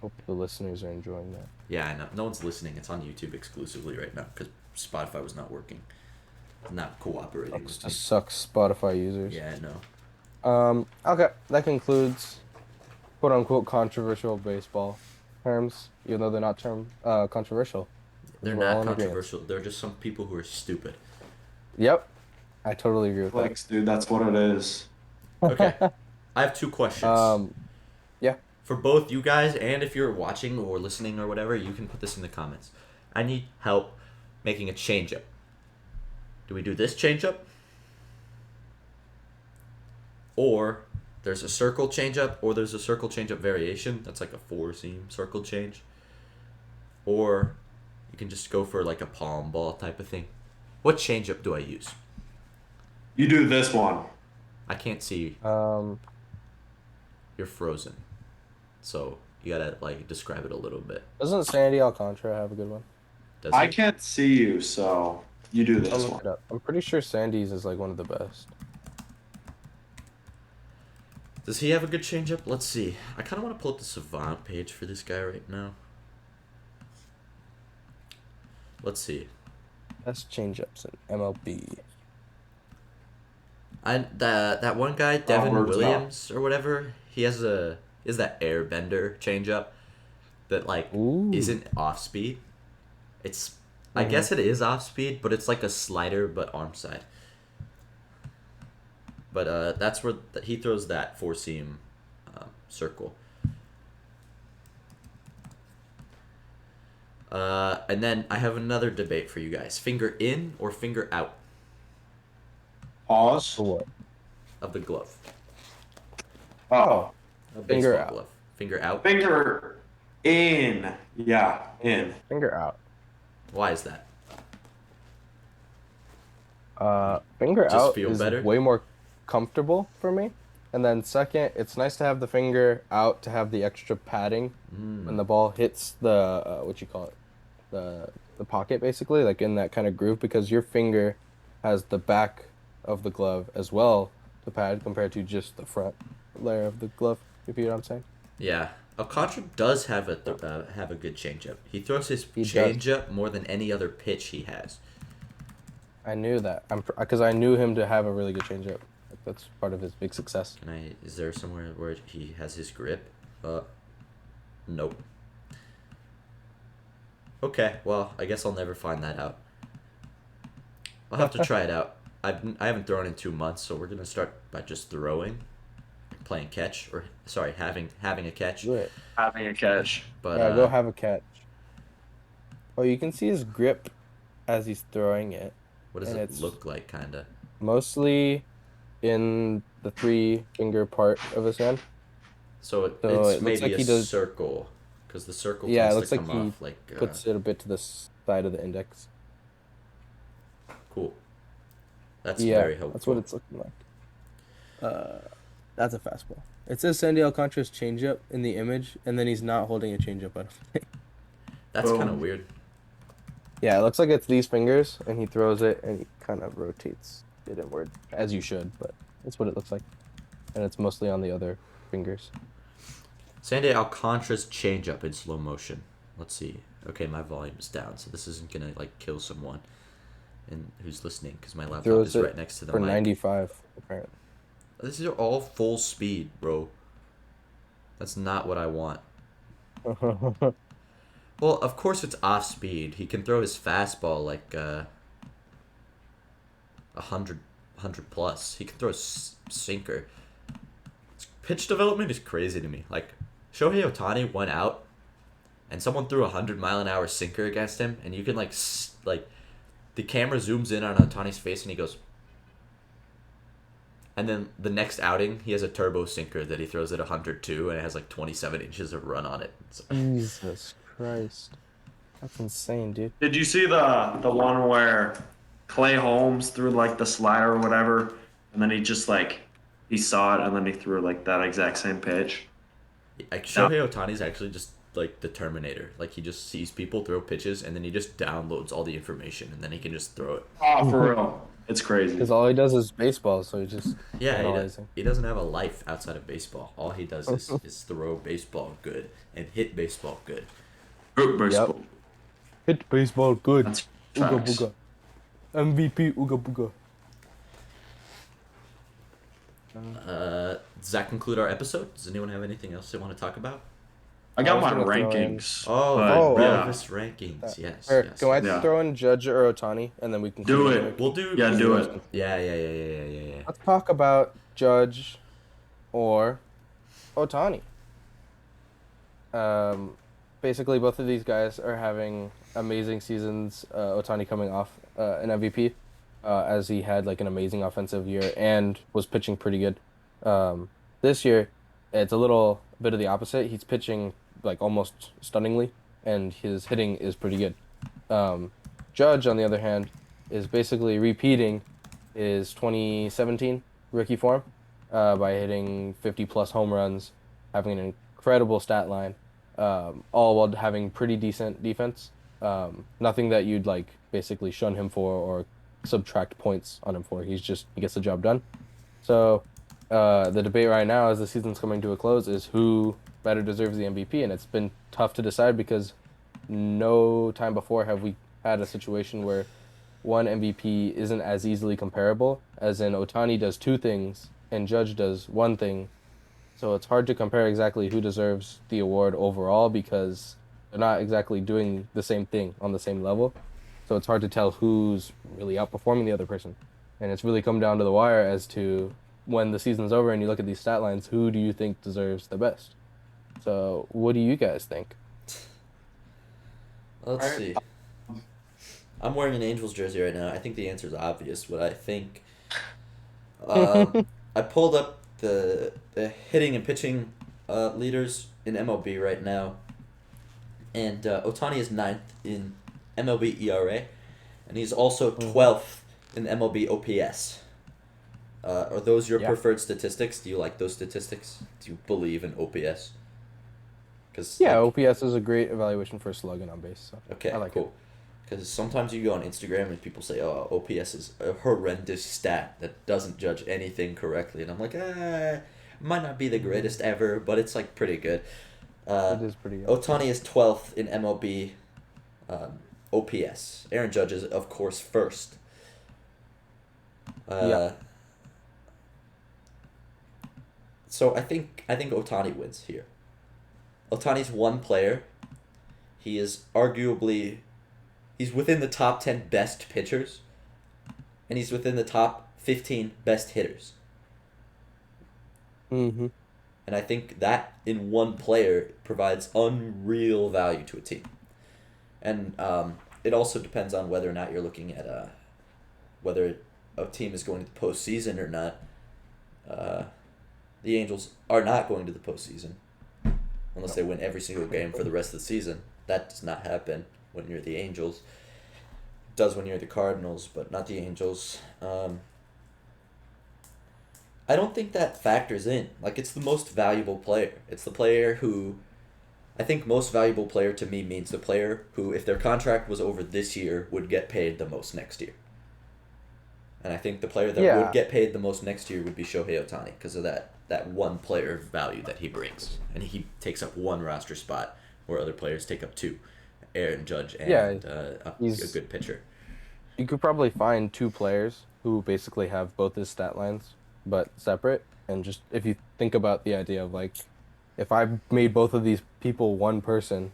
Speaker 3: Hope the listeners are enjoying that.
Speaker 1: Yeah, I know. No one's listening. It's on YouTube exclusively right now because Spotify was not working. It's not cooperating with me.
Speaker 3: Just sucks Spotify users.
Speaker 1: Yeah, I know.
Speaker 3: Okay, that concludes quote unquote controversial baseball terms, even though they're not controversial.
Speaker 1: They're
Speaker 3: We're all
Speaker 1: not
Speaker 3: in agreement.
Speaker 1: controversial. They're just some people who are stupid.
Speaker 3: Yep, I totally agree with
Speaker 2: Flex, dude, that's what it is.
Speaker 1: Okay. I have two questions.
Speaker 3: that. Yeah.
Speaker 1: For both you guys, and if you're watching or listening or whatever, you can put this in the comments. I need help making a changeup. Do we do this changeup? Or there's a circle changeup, or there's a circle changeup variation. That's like a four-seam circle change. Or you can just go for like a palm ball type of thing. What changeup do I use?
Speaker 2: You do this one.
Speaker 1: I can't see. You're frozen. So you gotta like describe it a little bit.
Speaker 3: Doesn't Sandy Alcantara have a good one?
Speaker 1: Does
Speaker 2: I
Speaker 1: it?
Speaker 2: can't see you, so you do
Speaker 3: I'll
Speaker 2: this
Speaker 3: look
Speaker 2: one.
Speaker 3: it up. I'm pretty sure Sandy's is like one of the best.
Speaker 1: Does he have a good changeup? Let's see. I kind of want to pull up the Savant page for this guy right now. Let's see.
Speaker 3: Best changeups in MLB.
Speaker 1: That one guy, Devin
Speaker 2: words
Speaker 1: Williams or whatever. He has that airbender changeup that like
Speaker 3: Ooh.
Speaker 1: isn't off speed. It's I guess it is off speed, but it's like a slider but arm side. But that's where he throws that four seam circle. And then I have another debate for you guys: finger in or finger out
Speaker 2: Pause.
Speaker 3: For what?
Speaker 1: of the glove.
Speaker 2: Oh.
Speaker 1: A
Speaker 3: Finger
Speaker 1: baseball
Speaker 3: out.
Speaker 1: glove. Finger out.
Speaker 2: Finger in. Yeah, in.
Speaker 3: Finger out.
Speaker 1: Why is that?
Speaker 3: Finger
Speaker 1: Just
Speaker 3: out
Speaker 1: feel
Speaker 3: is
Speaker 1: better?
Speaker 3: way more comfortable for me, And then second, it's nice to have the finger out to have the extra padding when the ball hits the what you call it, the pocket basically, like in that kind of groove, because your finger has the back of the glove as well to pad compared to just the front layer of the glove. If you know what I'm saying.
Speaker 1: Yeah. Alcantara does have a good changeup. He throws his
Speaker 3: He does.
Speaker 1: changeup more than any other pitch he has.
Speaker 3: I knew that. Because I knew him to have a really good changeup. Like, that's part of his big success.
Speaker 1: Is there somewhere where he has his grip? Nope. Okay, well, I guess I'll never find that out. I'll have to try it out. I haven't thrown in 2 months, so we're gonna start by just throwing, playing catch, or sorry, having a catch.
Speaker 3: Do it.
Speaker 2: Having a catch.
Speaker 1: But
Speaker 3: Yeah, go have a catch. Oh, you can see his grip as he's throwing it.
Speaker 1: what does
Speaker 3: and
Speaker 1: it
Speaker 3: it's-
Speaker 1: look like, kinda?
Speaker 3: Mostly in the 3-finger part of his hand.
Speaker 1: So it's
Speaker 3: it looks
Speaker 1: maybe
Speaker 3: like
Speaker 1: a
Speaker 3: he does-
Speaker 1: circle, because the circle
Speaker 3: Yeah, it
Speaker 1: tends
Speaker 3: looks
Speaker 1: to
Speaker 3: like
Speaker 1: come
Speaker 3: he
Speaker 1: off like
Speaker 3: puts it a bit to the side of the index.
Speaker 1: cool. That's
Speaker 3: Yeah,
Speaker 1: very helpful.
Speaker 3: that's what it's looking like. That's a fastball. It says Sandy Alcantara's changeup in the image, and then he's not holding a changeup. I don't think.
Speaker 1: That's
Speaker 2: Boom.
Speaker 1: kind of weird.
Speaker 3: Yeah, it looks like it's these fingers, and he throws it, and he kind of rotates it inward, as you should, but that's what it looks like. And it's mostly on the other fingers.
Speaker 1: Sandy Alcantara's changeup in slow motion. Let's see. Okay, my volume is down, so this isn't gonna like kill someone, and who's listening because my laptop
Speaker 3: Throws
Speaker 1: is
Speaker 3: it
Speaker 1: right next to the
Speaker 3: for
Speaker 1: mic.
Speaker 3: 95, apparently.
Speaker 1: These are all full speed, bro. That's not what I want. Well, of course it's off speed. He can throw his fastball like 100 plus. He can throw a sinker. Pitch development is crazy to me. Like Shohei Ohtani went out, and someone threw a 100-mile-an-hour sinker against him, and you can like the camera zooms in on Ohtani's face, and he goes. And then the next outing, he has a turbo sinker that he throws at 102, and it has like 27 inches of run on it.
Speaker 3: Jesus Christ. That's insane, dude.
Speaker 2: Did you see the one where Clay Holmes threw like the slider or whatever, and then he just like he saw it and then he threw like that exact same pitch?
Speaker 1: Like Shohei Ohtani's actually just like the Terminator. Like he just sees people throw pitches, and then he just downloads all the information, and then he can just throw it.
Speaker 2: Oh, for real. It's crazy.
Speaker 3: Because all he does is baseball, so he's just
Speaker 1: Yeah,
Speaker 3: analyzing.
Speaker 1: he doesn't have a life outside of baseball. All he does is throw baseball good and hit baseball good.
Speaker 2: Baseball.
Speaker 3: Hit baseball good.
Speaker 2: That's
Speaker 3: Ooga
Speaker 2: facts.
Speaker 3: booga. MVP Ooga booga.
Speaker 1: Does that conclude our episode? Does anyone have anything else they want to talk about?
Speaker 2: I got
Speaker 3: I was
Speaker 2: my
Speaker 3: gonna throw in-
Speaker 2: rankings.
Speaker 1: Oh,
Speaker 2: but,
Speaker 1: the
Speaker 2: yeah.
Speaker 1: Elvis rankings. Yes.
Speaker 3: Or,
Speaker 1: yes.
Speaker 3: can I
Speaker 2: Yeah.
Speaker 3: throw in Judge or Ohtani, and then we can
Speaker 2: Do
Speaker 3: continue?
Speaker 2: it.
Speaker 1: We'll do.
Speaker 2: Yeah, do it.
Speaker 1: Yeah.
Speaker 3: Let's talk about Judge or Ohtani. Basically, both of these guys are having amazing seasons. Ohtani coming off an MVP, as he had like an amazing offensive year and was pitching pretty good. This year, it's a little bit of the opposite. He's pitching like almost stunningly, and his hitting is pretty good. Judge, on the other hand, is basically repeating his 2017 rookie form by hitting 50-plus home runs, having an incredible stat line, all while having pretty decent defense. Nothing that you'd like basically shun him for or subtract points on him for. He gets the job done. So the debate right now, as the season's coming to a close, is who better deserves the MVP, and it's been tough to decide because no time before have we had a situation where one MVP isn't as easily comparable, as in Ohtani does two things and Judge does one thing. So it's hard to compare exactly who deserves the award overall because they're not exactly doing the same thing on the same level. So it's hard to tell who's really outperforming the other person. And it's really come down to the wire as to when the season's over and you look at these stat lines, who do you think deserves the best? So what do you guys think?
Speaker 1: Let's see. I'm wearing an Angels jersey right now. I think the answer is obvious. What I think. I pulled up the hitting and pitching leaders in MLB right now, and Ohtani is 9th in MLB ERA, and he's also 12th in MLB OPS. Are those your
Speaker 3: Yeah.
Speaker 1: preferred statistics? Do you like those statistics? Do you believe in OPS? Because
Speaker 3: Yeah, OPS is a great evaluation for slugging on base, so I
Speaker 1: okay,
Speaker 3: like it.
Speaker 1: cool. Because sometimes you go on Instagram and people say, "Oh, OPS is a horrendous stat that doesn't judge anything correctly," and I'm like, might not be the
Speaker 3: Mm,
Speaker 1: greatest ever, but it's like pretty good. Uh,
Speaker 3: it is pretty good.
Speaker 1: Ohtani is 12th in MLB OPS. Aaron Judge is, of course, first.
Speaker 3: Yeah.
Speaker 1: Uh, so I think Ohtani wins here. Ohtani's one player. He is arguably he's within the top 10 best pitchers, and he's within the top 15 best hitters.
Speaker 3: Mm-hmm.
Speaker 1: And I think that in one player provides unreal value to a team. And it also depends on whether or not you're looking at whether a team is going to the postseason or not. The Angels are not going to the postseason unless they win every single game for the rest of the season. That does not happen when you're the Angels. It does when you're the Cardinals, but not the Angels. I don't think that factors in. Like, it's the most valuable player. It's the player who. I think most valuable player to me means the player who, if their contract was over this year, would get paid the most next year. And I think the player that would
Speaker 3: Yeah.
Speaker 1: get paid the most next year would be Shohei Ohtani because of that one player value that he brings. And he takes up one roster spot where other players take up two. Aaron Judge
Speaker 3: Yeah,
Speaker 1: and a
Speaker 3: he's
Speaker 1: good pitcher.
Speaker 3: you could probably find two players who basically have both his stat lines but separate. And just if you think about the idea of like, if I made both of these people one person,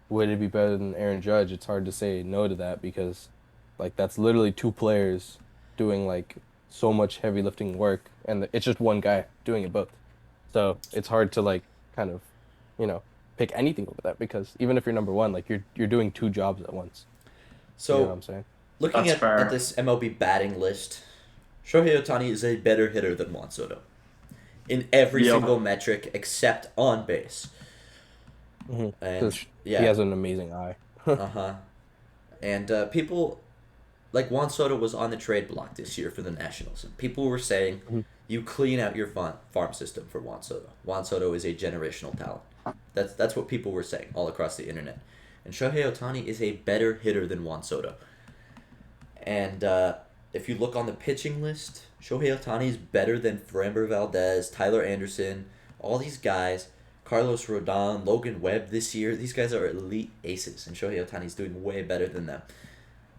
Speaker 3: would it be better than Aaron Judge? It's hard to say no to that because, like, that's literally two players doing like so much heavy lifting work, and it's just one guy doing it both. So it's hard to like kind of, you know, pick anything over that because even if you're number one, like you're doing two jobs at once. You know what
Speaker 1: So,
Speaker 3: I'm saying?
Speaker 1: looking
Speaker 2: That's
Speaker 1: at
Speaker 2: fair.
Speaker 1: this MLB batting list, Shohei Ohtani is a better hitter than Juan Soto in every
Speaker 2: Yep.
Speaker 1: single metric except on base. And
Speaker 3: Because he
Speaker 1: yeah,
Speaker 3: has an amazing eye.
Speaker 1: uh-huh. And people like Juan Soto was on the trade block this year for the Nationals, and people were saying,
Speaker 3: Mhm.
Speaker 1: "You clean out your farm system for Juan Soto. Juan Soto is a generational talent." That's what people were saying all across the internet. And Shohei Ohtani is a better hitter than Juan Soto. And if you look on the pitching list, Shohei Ohtani is better than Framber Valdez, Tyler Anderson, all these guys, Carlos Rodon, Logan Webb this year. These guys are elite aces, and Shohei Ohtani is doing way better than them.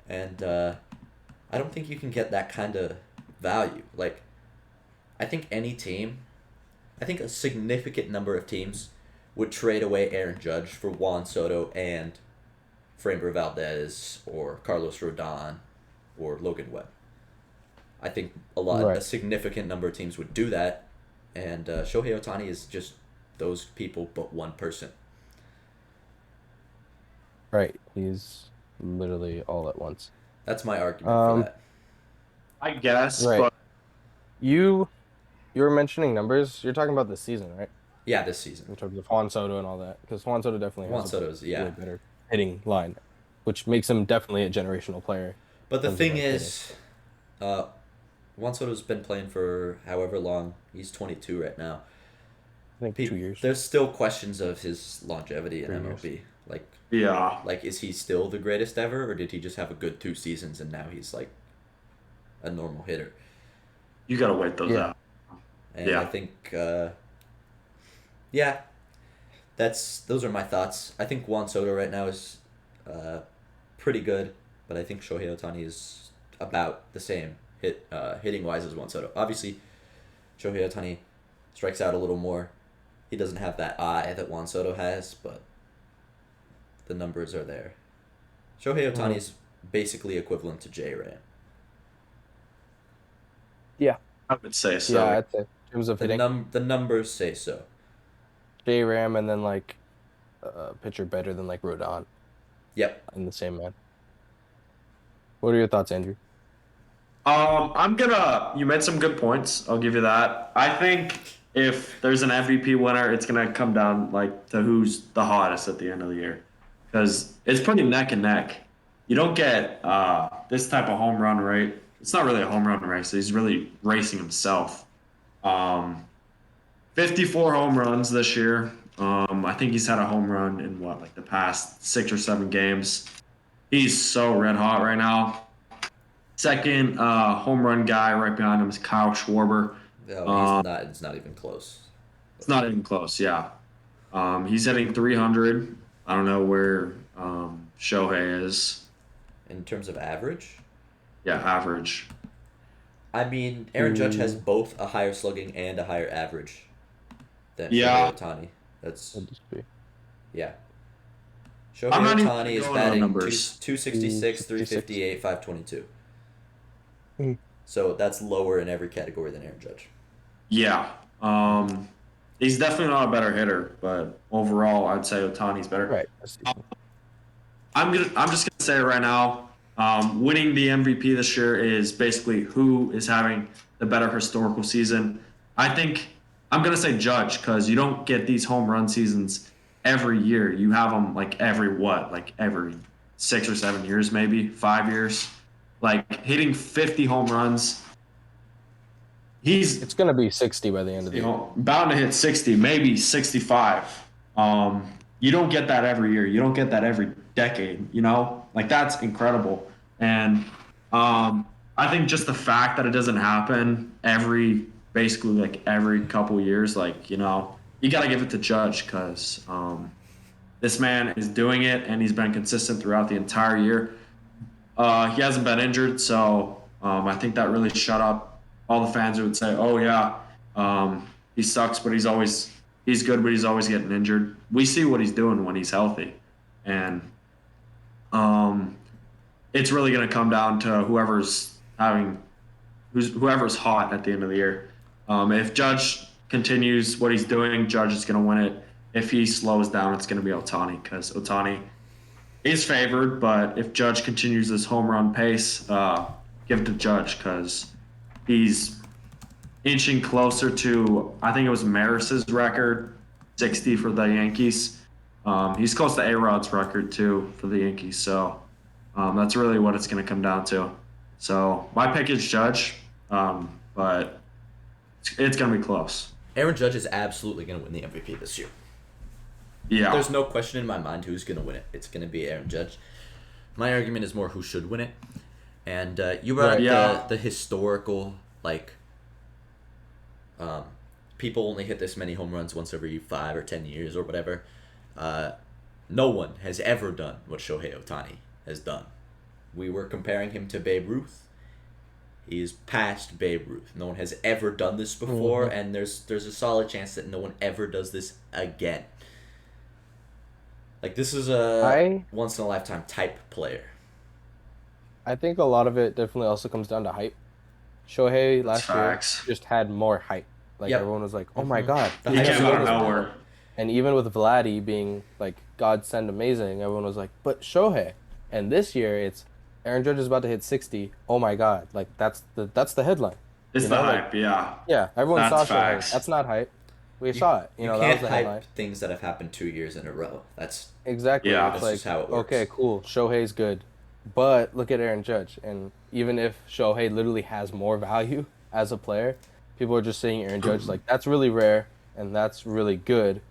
Speaker 1: And I don't think you can get that kind of value. Like, I think I think a significant number of teams would trade away Aaron Judge for Juan Soto and Framber Valdez or Carlos Rodon or Logan Webb. I think a
Speaker 3: Right.
Speaker 1: significant number of teams would do that, and Shohei Ohtani is just those people, but one person.
Speaker 3: Right. He's literally all at once.
Speaker 1: That's my argument for
Speaker 3: Um,
Speaker 1: that.
Speaker 2: I guess,
Speaker 3: right.
Speaker 2: but
Speaker 3: You you were mentioning numbers. You're talking about this season, right?
Speaker 1: Yeah, this season.
Speaker 3: In terms of Juan Soto and all that, because Juan Soto definitely
Speaker 1: Juan
Speaker 3: has
Speaker 1: Soto's,
Speaker 3: way
Speaker 1: yeah.
Speaker 3: better hitting line, which makes him definitely a generational player
Speaker 1: But
Speaker 3: in
Speaker 1: the
Speaker 3: terms of
Speaker 1: thing
Speaker 3: like hitting.
Speaker 1: is, uh, Juan Soto's been playing for however long. He's 22 right now.
Speaker 3: I think 2 years,
Speaker 1: There's still questions of his longevity in
Speaker 3: 3 years.
Speaker 1: MLB.
Speaker 2: yeah,
Speaker 1: Like, is he still the greatest ever, or did he just have a good 2 seasons and now he's like a normal hitter?
Speaker 2: you gotta wait those
Speaker 3: Yeah.
Speaker 2: out.
Speaker 1: And
Speaker 2: Yeah.
Speaker 1: I think, yeah, those are my thoughts. I think Juan Soto right now is pretty good, but I think Shohei Ohtani is about the same hitting wise as Juan Soto. Obviously, Shohei Ohtani strikes out a little more. He doesn't have that eye that Juan Soto has, but the numbers are there. Shohei Ohtani is basically equivalent to J Ram.
Speaker 3: Yeah,
Speaker 2: I would say so.
Speaker 3: yeah, I'd say in terms of hitting,
Speaker 1: The numbers say so.
Speaker 3: J Ram, and then like a pitcher better than like Rodon
Speaker 1: Yep.
Speaker 3: in the same man. What are your thoughts, Andrew?
Speaker 2: You made some good points. I'll give you that. I think if there's an MVP winner, it's gonna come down like to who's the hottest at the end of the year, because it's pretty neck and neck. You don't get this type of home run rate it's not really a home run race. He's really racing himself. 54 home runs this year. I think he's had a home run in like the past 6 or 7 games. He's so red hot right now. Second home run guy right behind him is Kyle Schwarber.
Speaker 1: No, he's not. It's not even close.
Speaker 2: It's not even close. Yeah, he's hitting 300. I don't know where Shohei is.
Speaker 1: In terms of average,
Speaker 2: Yeah, average.
Speaker 1: I mean, Aaron Judge has both a higher slugging and a higher average than
Speaker 2: Yeah.
Speaker 1: Shohei Ohtani. That's
Speaker 3: That'd just be-
Speaker 1: yeah.
Speaker 2: I'm not
Speaker 1: Shohei
Speaker 2: even
Speaker 1: Ohtani is
Speaker 2: going on
Speaker 1: batting
Speaker 2: numbers.
Speaker 1: 266, 358, 522.
Speaker 3: Mhm.
Speaker 1: So that's lower in every category than Aaron Judge.
Speaker 2: Yeah. He's definitely not a better hitter, but overall, I'd say Otani's better.
Speaker 3: Right. That's decent.
Speaker 2: I'm just gonna say it right now. Winning the MVP this year is basically who is having the better historical season. I think I'm gonna say Judge because you don't get these home run seasons every year. You have them like every 6 or 7 years, maybe 5 years. Like hitting 50 home runs. He's
Speaker 3: It's gonna be 60 by the end of the year.
Speaker 2: bound to hit 60, maybe 65. You don't get that every year. You don't get that every decade, Like that's incredible. And I think just the fact that it doesn't happen basically like every couple years, you got to give it to Judge because this man is doing it and he's been consistent throughout the entire year. He hasn't been injured, so I think that really shut up all the fans who would say, "Oh yeah, he sucks, but he's good, but he's always getting injured." We see what he's doing when he's healthy, and it's really going to come down to whoever's hot at the end of the year. If Judge continues what he's doing, Judge is going to win it. If he slows down, it's going to be Ohtani because Ohtani is favored. But if Judge continues this home run pace, give it to Judge because he's inching closer to, I think it was Maris's record, 60 for the Yankees. He's close to A-Rod's record, too, for the Yankees. So that's really what it's going to come down to. So my pick is Judge, but it's going to be close.
Speaker 1: Aaron Judge is absolutely going to win the MVP this year.
Speaker 2: Yeah.
Speaker 1: There's no question in my mind who's going to win it. It's going to be Aaron Judge. My argument is more who should win it. And you brought up the historical, people only hit this many home runs once every 5 or 10 years or whatever. No one has ever done what Shohei Ohtani has done. We were comparing him to Babe Ruth. He is past Babe Ruth. No one has ever done this before, and there's a solid chance that no one ever does this again. This is a once-in-a-lifetime type player.
Speaker 3: I think a lot of it definitely also comes down to hype. Shohei last year just had more hype. Everyone was like, "Oh my god!"
Speaker 2: He came out of nowhere.
Speaker 3: And even with Vladdy being godsend amazing, everyone was like, "But Shohei." And this year, it's Aaron Judge is about to hit 60. Oh my god! That's the headline.
Speaker 2: It's the hype, yeah.
Speaker 3: Yeah, everyone saw
Speaker 2: facts.
Speaker 3: Shohei. That's not hype. We saw it.
Speaker 1: You
Speaker 3: that
Speaker 1: can't
Speaker 3: was the
Speaker 1: hype
Speaker 3: headline.
Speaker 1: things that have happened 2 years in a row. That's
Speaker 3: Exactly.
Speaker 2: Yeah.
Speaker 3: It's
Speaker 1: That's just how it works.
Speaker 3: okay, cool. Shohei's good. But look at Aaron Judge. And even if Shohei literally has more value as a player, people are just saying Aaron Judge, that's really rare and that's really good.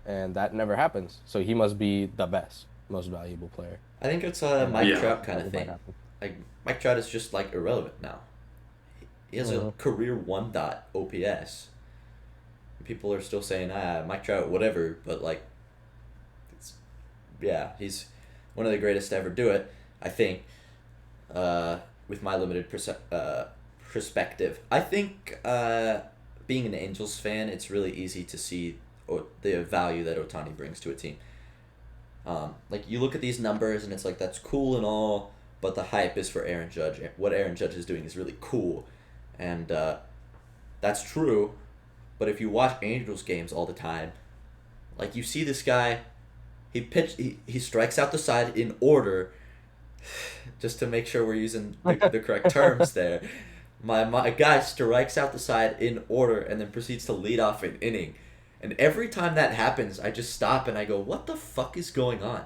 Speaker 3: And that never happens. So he must be the best, most valuable player.
Speaker 1: I think it's a Mike
Speaker 2: Yeah.
Speaker 1: Trout kind of
Speaker 3: That might
Speaker 1: thing.
Speaker 3: happen.
Speaker 1: Mike Trout is just irrelevant now. He has a career 1 OPS. People are still saying, Mike Trout, whatever, but he's one of the greatest to ever do it, I think, with my limited perspective. I think being an Angels fan, it's really easy to see the value that Ohtani brings to a team. You look at these numbers and it's that's cool and all, but the hype is for Aaron Judge. What Aaron Judge is doing is really cool, and that's true. But if you watch Angels games all the time, you see this guy, he strikes out the side in order, just to make sure we're using the correct terms there. My guy strikes out the side in order and then proceeds to lead off an inning. And every time that happens, I just stop and I go, what the fuck is going on?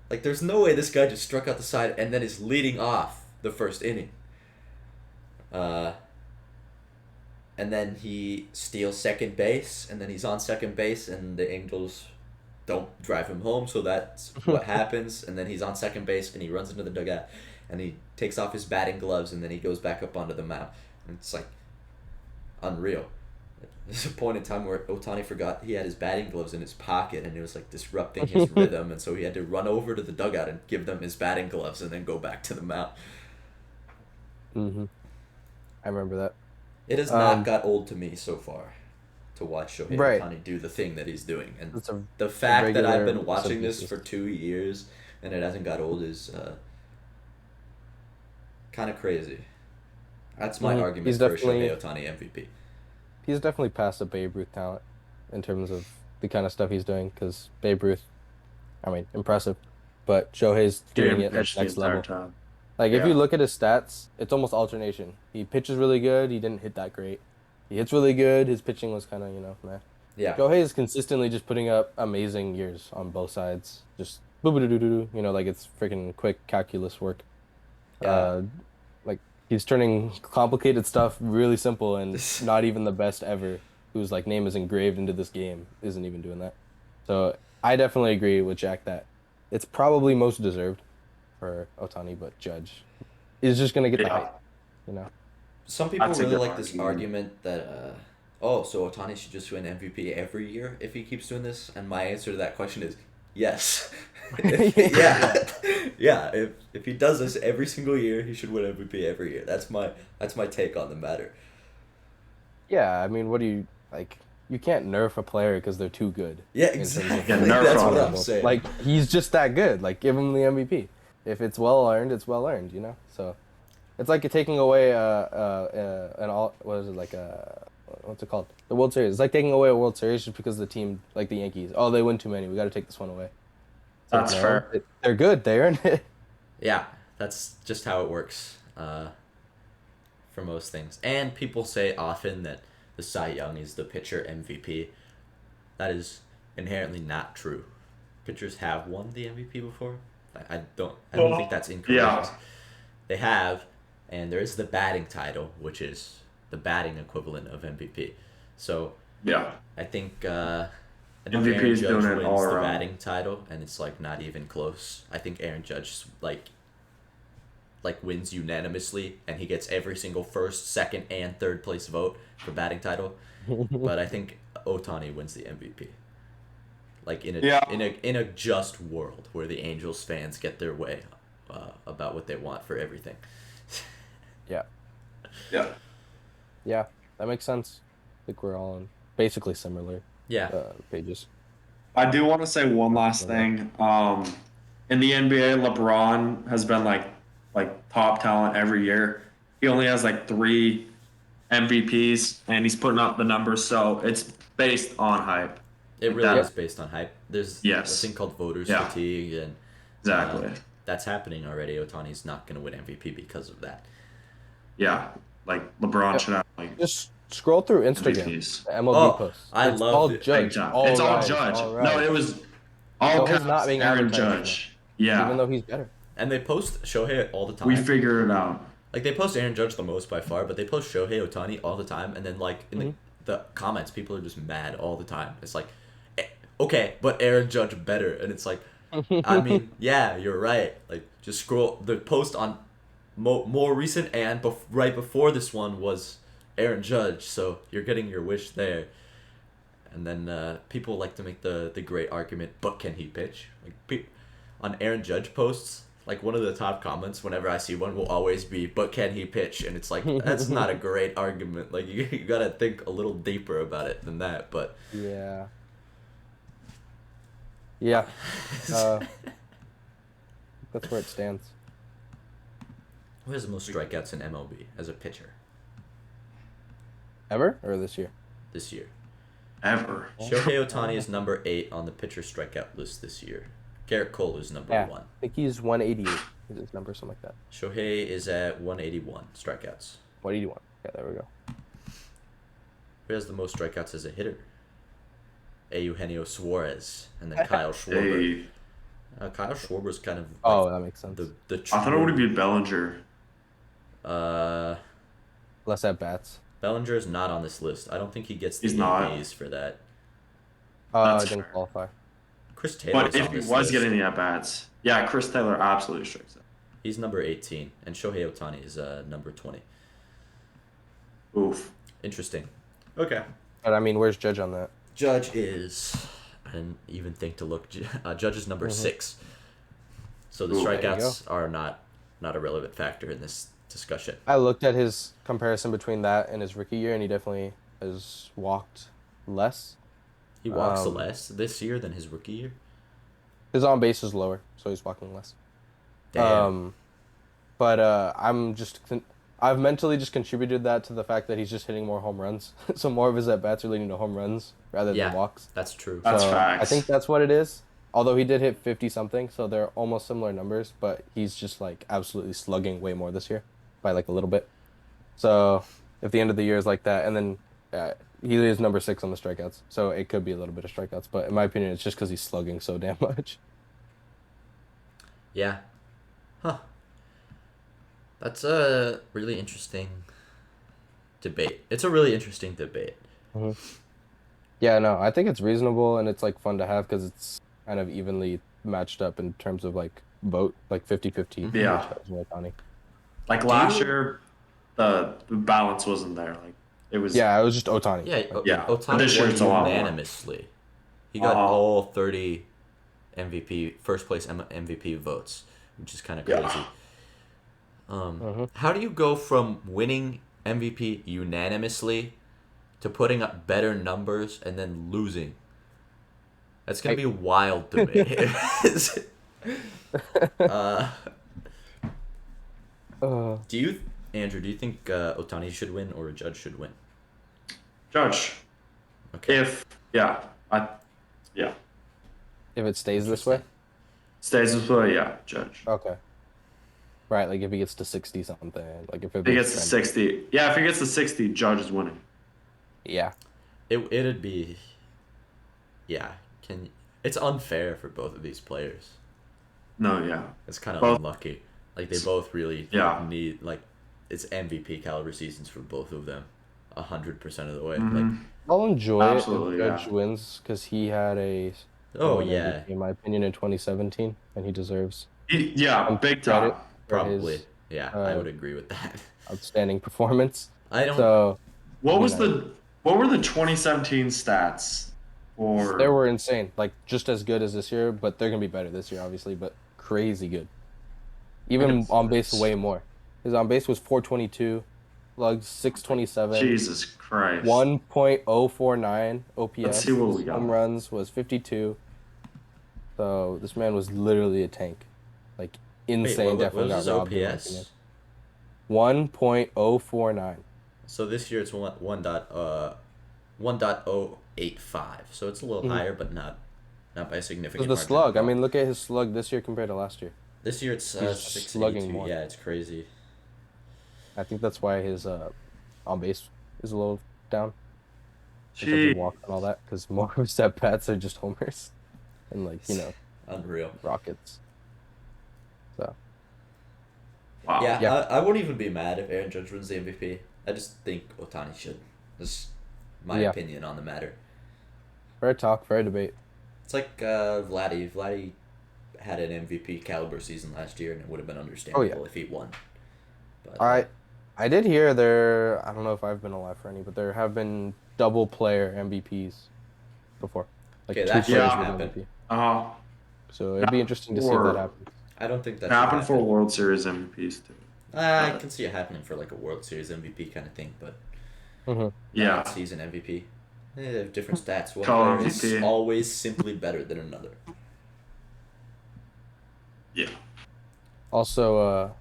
Speaker 1: There's no way this guy just struck out the side and then is leading off the first inning. Uh, and then he steals second base, and then he's on second base, and the Angels don't drive him home, so that's what happens. And then he's on second base, and he runs into the dugout, and he takes off his batting gloves, and then he goes back up onto the mound. And it's like unreal. There's a point in time where Ohtani forgot he had his batting gloves in his pocket, and it was like disrupting his rhythm, and so he had to run over to the dugout and give them his batting gloves, and then go back to the mound.
Speaker 3: Mm-hmm. I remember that.
Speaker 1: It has not got old to me so far to watch Shohei
Speaker 3: Right.
Speaker 1: Ohtani do the thing that he's doing, and
Speaker 3: It's a
Speaker 1: the fact that I've
Speaker 3: regular
Speaker 1: been watching this
Speaker 3: subsistence.
Speaker 1: for 2 years and it hasn't got old is kind of crazy. That's my argument
Speaker 3: He's
Speaker 1: for
Speaker 3: definitely-
Speaker 1: Shohei Ohtani MVP.
Speaker 3: He's definitely past the Babe Ruth talent in terms of the kind of stuff he's doing. Because Babe Ruth, I mean, impressive, but Shohei's doing it like next level.
Speaker 2: time.
Speaker 3: Like if
Speaker 2: Yeah.
Speaker 3: you look at his stats, it's almost alternation. He pitches really good. He didn't hit that great. He hits really good. His pitching was kind of meh.
Speaker 1: Yeah.
Speaker 3: Shohei is consistently just putting up amazing years on both sides. Just boo like it's freaking quick calculus work.
Speaker 1: Yeah.
Speaker 3: Like he's turning complicated stuff really simple, and not even the best ever, whose like name is engraved into this game, isn't even doing that. So I definitely agree with Jack that it's probably most deserved for Ohtani, but Judge is just gonna get the
Speaker 2: Yeah.
Speaker 3: hype.
Speaker 1: Some people
Speaker 2: That's a
Speaker 1: really
Speaker 2: good
Speaker 1: like this
Speaker 2: argument.
Speaker 1: argument that, so Ohtani should just win MVP every year if he keeps doing this, and my answer to that question is yes. Yeah. Yeah, if he does this every single year, he should win MVP every year. That's my take on the matter.
Speaker 3: Yeah, I mean, what do you like? You can't nerf a player because they're too good.
Speaker 1: Yeah,
Speaker 3: in terms of-
Speaker 1: exactly.
Speaker 2: Yeah, nerf
Speaker 1: That's
Speaker 2: on
Speaker 1: what
Speaker 2: him.
Speaker 1: I'm saying.
Speaker 3: Like he's just that good. Like give him the MVP. If it's well earned, it's well earned. So it's like you're taking away an all what is it like what's it called, the World Series. It's like taking away a World Series just because the team like the Yankees. Oh, they win too many. We got to take this one away. It's like,
Speaker 2: That's
Speaker 3: no,
Speaker 2: fair.
Speaker 3: They're good. They earned it.
Speaker 1: Yeah, that's just how it works for most things. And people say often that the Cy Young is the pitcher MVP. That is inherently not true. Pitchers have won the MVP before. I don't think that's incorrect.
Speaker 2: Yeah.
Speaker 1: They have, and there is the batting title, which is the batting equivalent of MVP. So
Speaker 2: Yeah.
Speaker 1: I think MVP
Speaker 2: MVP
Speaker 1: Aaron
Speaker 2: is
Speaker 1: Judge
Speaker 2: doing it
Speaker 1: wins
Speaker 2: all
Speaker 1: the
Speaker 2: around.
Speaker 1: batting title, and it's like not even close. I think Aaron Judge like wins unanimously, and he gets every single first, second, and third place vote for batting title. But I think Ohtani wins the MVP. Like in a
Speaker 2: Yeah.
Speaker 1: in a just world where the Angels fans get their way about what they want for everything.
Speaker 3: Yeah.
Speaker 2: Yeah.
Speaker 3: Yeah, that makes sense. I think we're all on basically similar
Speaker 1: Yeah.
Speaker 3: pages.
Speaker 2: I do want to say one last thing. In the NBA, LeBron has been like top talent every year. He only has like 3 MVPs, and he's putting up the numbers. So it's based on hype.
Speaker 1: It really
Speaker 2: That-
Speaker 1: is based on hype. There's
Speaker 2: Yes.
Speaker 1: a thing called voters
Speaker 2: Yeah.
Speaker 1: fatigue, and
Speaker 2: Exactly.
Speaker 1: that's happening already. Ohtani's not going to win MVP because of that.
Speaker 2: Yeah. Like LeBron should have like
Speaker 3: Just scroll through Instagram,
Speaker 2: MVPs.
Speaker 3: MLB
Speaker 1: Oh,
Speaker 3: posts.
Speaker 1: I
Speaker 3: It's
Speaker 1: love
Speaker 3: all
Speaker 1: it.
Speaker 3: Judge.
Speaker 2: Exactly. It's all
Speaker 3: rise,
Speaker 2: Judge.
Speaker 3: all
Speaker 2: No,
Speaker 3: rise.
Speaker 2: it was all
Speaker 3: So he's
Speaker 2: caps,
Speaker 3: not being
Speaker 2: Aaron
Speaker 3: advertised
Speaker 2: Judge. Yeah.
Speaker 3: even though he's better.
Speaker 1: And they post Shohei all the time.
Speaker 2: We figured it out.
Speaker 1: Like they post Aaron Judge the most by far, but they post Shohei Ohtani all the time, and then like in the comments, people are just mad all the time. It's like, okay, but Aaron Judge better, and it's like, I mean, yeah, you're right. Like just scroll the post on more recent and right before this one was Aaron Judge, so you're getting your wish there. And then people like to make the great argument, but can he pitch? Like on Aaron Judge posts, like one of the top comments whenever I see one will always be, but can he pitch? And it's like, that's not a great argument. Like you gotta think a little deeper about it than that. But
Speaker 3: Yeah. Yeah. That's where it stands.
Speaker 1: who has the most strikeouts in MLB as a pitcher
Speaker 3: Ever or this year?
Speaker 1: this year?
Speaker 2: Ever.
Speaker 1: Shohei Ohtani is number 8 on the pitcher strikeout list this year. Garrett Cole is number
Speaker 3: Yeah.
Speaker 1: 1.
Speaker 3: I think he's 188. Is his number something like that?
Speaker 1: Shohei is at 181 strikeouts.
Speaker 3: 181. Yeah, there we go.
Speaker 1: Who has the most strikeouts as a hitter? Eugenio Suarez, and then Kyle Schwarber.
Speaker 2: Hey,
Speaker 1: Kyle Schwarber's kind of
Speaker 3: Oh, that makes sense.
Speaker 1: the
Speaker 2: I thought it would be Bellinger.
Speaker 3: Less at bats.
Speaker 1: Bellinger is not on this list. I don't think he gets the
Speaker 2: He's not.
Speaker 1: EAs for that.
Speaker 2: That's
Speaker 3: I didn't
Speaker 2: fair.
Speaker 3: qualify.
Speaker 1: Chris Taylor's
Speaker 2: But if
Speaker 1: on
Speaker 2: he
Speaker 1: this
Speaker 2: was
Speaker 1: list.
Speaker 2: getting the at-bats, yeah, Chris Taylor absolutely strikes it.
Speaker 1: He's number 18, and Shohei Ohtani is number 20.
Speaker 2: Oof.
Speaker 1: Interesting. Okay.
Speaker 3: But I mean, where's Judge on that?
Speaker 1: Judge is, I didn't even think to look. Judge is number 6. So the
Speaker 2: Ooh, there
Speaker 3: you
Speaker 1: strikeouts are not a relevant factor in this discussion.
Speaker 3: I looked at his comparison between that and his rookie year, and he definitely has walked less.
Speaker 1: He walks less this year than his rookie year.
Speaker 3: His on base is lower, so he's walking less.
Speaker 1: Damn.
Speaker 3: But I've mentally just contributed that to the fact that he's just hitting more home runs. So more of his at bats are leading to home runs rather than walks.
Speaker 1: That's true.
Speaker 2: That's
Speaker 3: So
Speaker 2: facts.
Speaker 3: I think that's what it is. Although he did hit 50 something, so they're almost similar numbers, but he's just like absolutely slugging way more this year by like a little bit. So if the end of the year is like that, and then he is number 6 on the strikeouts, so it could be a little bit of strikeouts. But in my opinion, it's just because he's slugging so damn much.
Speaker 1: Yeah. Huh. That's a really interesting debate. It's a really interesting debate.
Speaker 3: Yeah, no, I think it's reasonable and it's like fun to have because it's kind of evenly matched up in terms of like vote, like 50-50.
Speaker 2: Yeah.
Speaker 3: Ohtani.
Speaker 2: Like last year, the balance wasn't there. Like it was.
Speaker 3: Yeah, it was just Ohtani.
Speaker 1: Yeah,
Speaker 2: Yeah, but
Speaker 1: Ohtani
Speaker 2: this year
Speaker 1: won
Speaker 2: it's a lot more.
Speaker 1: unanimously. He got all 30 MVP, first place MVP votes, which is kind of crazy.
Speaker 2: Yeah.
Speaker 1: How do you go from winning MVP unanimously to putting up better numbers and then losing? That's going to be a wild debate. Andrew, do you think Ohtani should win or a Judge should win?
Speaker 2: Judge.
Speaker 1: Okay.
Speaker 2: If
Speaker 3: If it stays this way?
Speaker 2: stays this way, yeah, Judge.
Speaker 3: Okay. Right, like if he gets to 60 something, like if it
Speaker 2: If he gets to 60, yeah, if he gets to 60, Judge is winning.
Speaker 3: Yeah.
Speaker 1: It'd be, yeah. It's unfair for both of these players.
Speaker 2: No, yeah.
Speaker 1: It's kind of
Speaker 2: Both-
Speaker 1: unlucky. Like they both really
Speaker 2: Yeah.
Speaker 1: need it's MVP caliber seasons for both of them, 100% of the way.
Speaker 2: Mhm.
Speaker 1: Like
Speaker 3: I'll enjoy
Speaker 2: Absolutely,
Speaker 3: it if Judge
Speaker 2: yeah.
Speaker 3: wins because he had a
Speaker 1: oh
Speaker 3: an
Speaker 1: yeah,
Speaker 3: MVP, in my opinion, in 2017, and he deserves
Speaker 2: Yeah,
Speaker 3: some
Speaker 2: big
Speaker 3: credit
Speaker 2: time.
Speaker 3: for
Speaker 1: probably.
Speaker 3: his
Speaker 1: Yeah, I would agree with that.
Speaker 3: outstanding performance.
Speaker 1: I don't.
Speaker 3: So
Speaker 2: What was
Speaker 3: know.
Speaker 2: what were the 2017 stats for?
Speaker 3: they were insane, like just as good as this year, but they're gonna be better this year, obviously, but crazy good. Even
Speaker 2: Yes.
Speaker 3: on base, way more. His on base was 422, slugs 627.
Speaker 2: Jesus Christ.
Speaker 3: 1.049 OPS.
Speaker 2: Let's see what we got.
Speaker 3: Home runs was 52. So this man was literally a tank, like insane.
Speaker 1: Wait, what
Speaker 3: Definitely
Speaker 1: was his
Speaker 3: got robbed. In my
Speaker 1: OPS?
Speaker 3: opinion. 1.049.
Speaker 1: So this year it's 1.085. So it's a little higher, but not by a
Speaker 3: Because
Speaker 1: significant
Speaker 3: the
Speaker 1: margin.
Speaker 3: slug. I mean, look at his slug this year compared to last year.
Speaker 1: This year it's
Speaker 3: He's
Speaker 1: 682.
Speaker 3: slugging more.
Speaker 1: Yeah, it's crazy.
Speaker 3: I think that's why his on base is a little down. In terms
Speaker 2: Gee.
Speaker 3: of walk and all that, because more of his at bats are just homers, and
Speaker 1: Unreal.
Speaker 3: rockets. So
Speaker 2: Wow.
Speaker 1: Yeah,
Speaker 3: Yeah.
Speaker 1: I won't even be mad if Aaron Judge wins the MVP. I just think Ohtani should. That's my
Speaker 3: Yeah.
Speaker 1: opinion on the matter.
Speaker 3: fair talk, fair debate.
Speaker 1: It's like Vladdy. Vladdy had an MVP caliber season last year, and it would have been understandable if he won. But,
Speaker 3: I did hear there. I don't know if I've been alive for any, but there have been double player MVPs before. Like
Speaker 1: Okay,
Speaker 3: two
Speaker 1: that
Speaker 3: players
Speaker 1: should
Speaker 3: with
Speaker 1: happen.
Speaker 3: MVP. So it'd
Speaker 2: That
Speaker 3: be interesting to see if
Speaker 2: or-
Speaker 3: that happens.
Speaker 1: I don't think that
Speaker 2: It happened
Speaker 1: should
Speaker 2: for
Speaker 1: happen.
Speaker 2: World Series MVPs too.
Speaker 1: I can see it happening for like a World Series MVP kind of thing, but
Speaker 2: Yeah.
Speaker 1: not season MVP. They have different stats. One
Speaker 2: Call
Speaker 1: player is
Speaker 2: MVP.
Speaker 1: always simply better than another.
Speaker 2: Yeah.
Speaker 3: Also,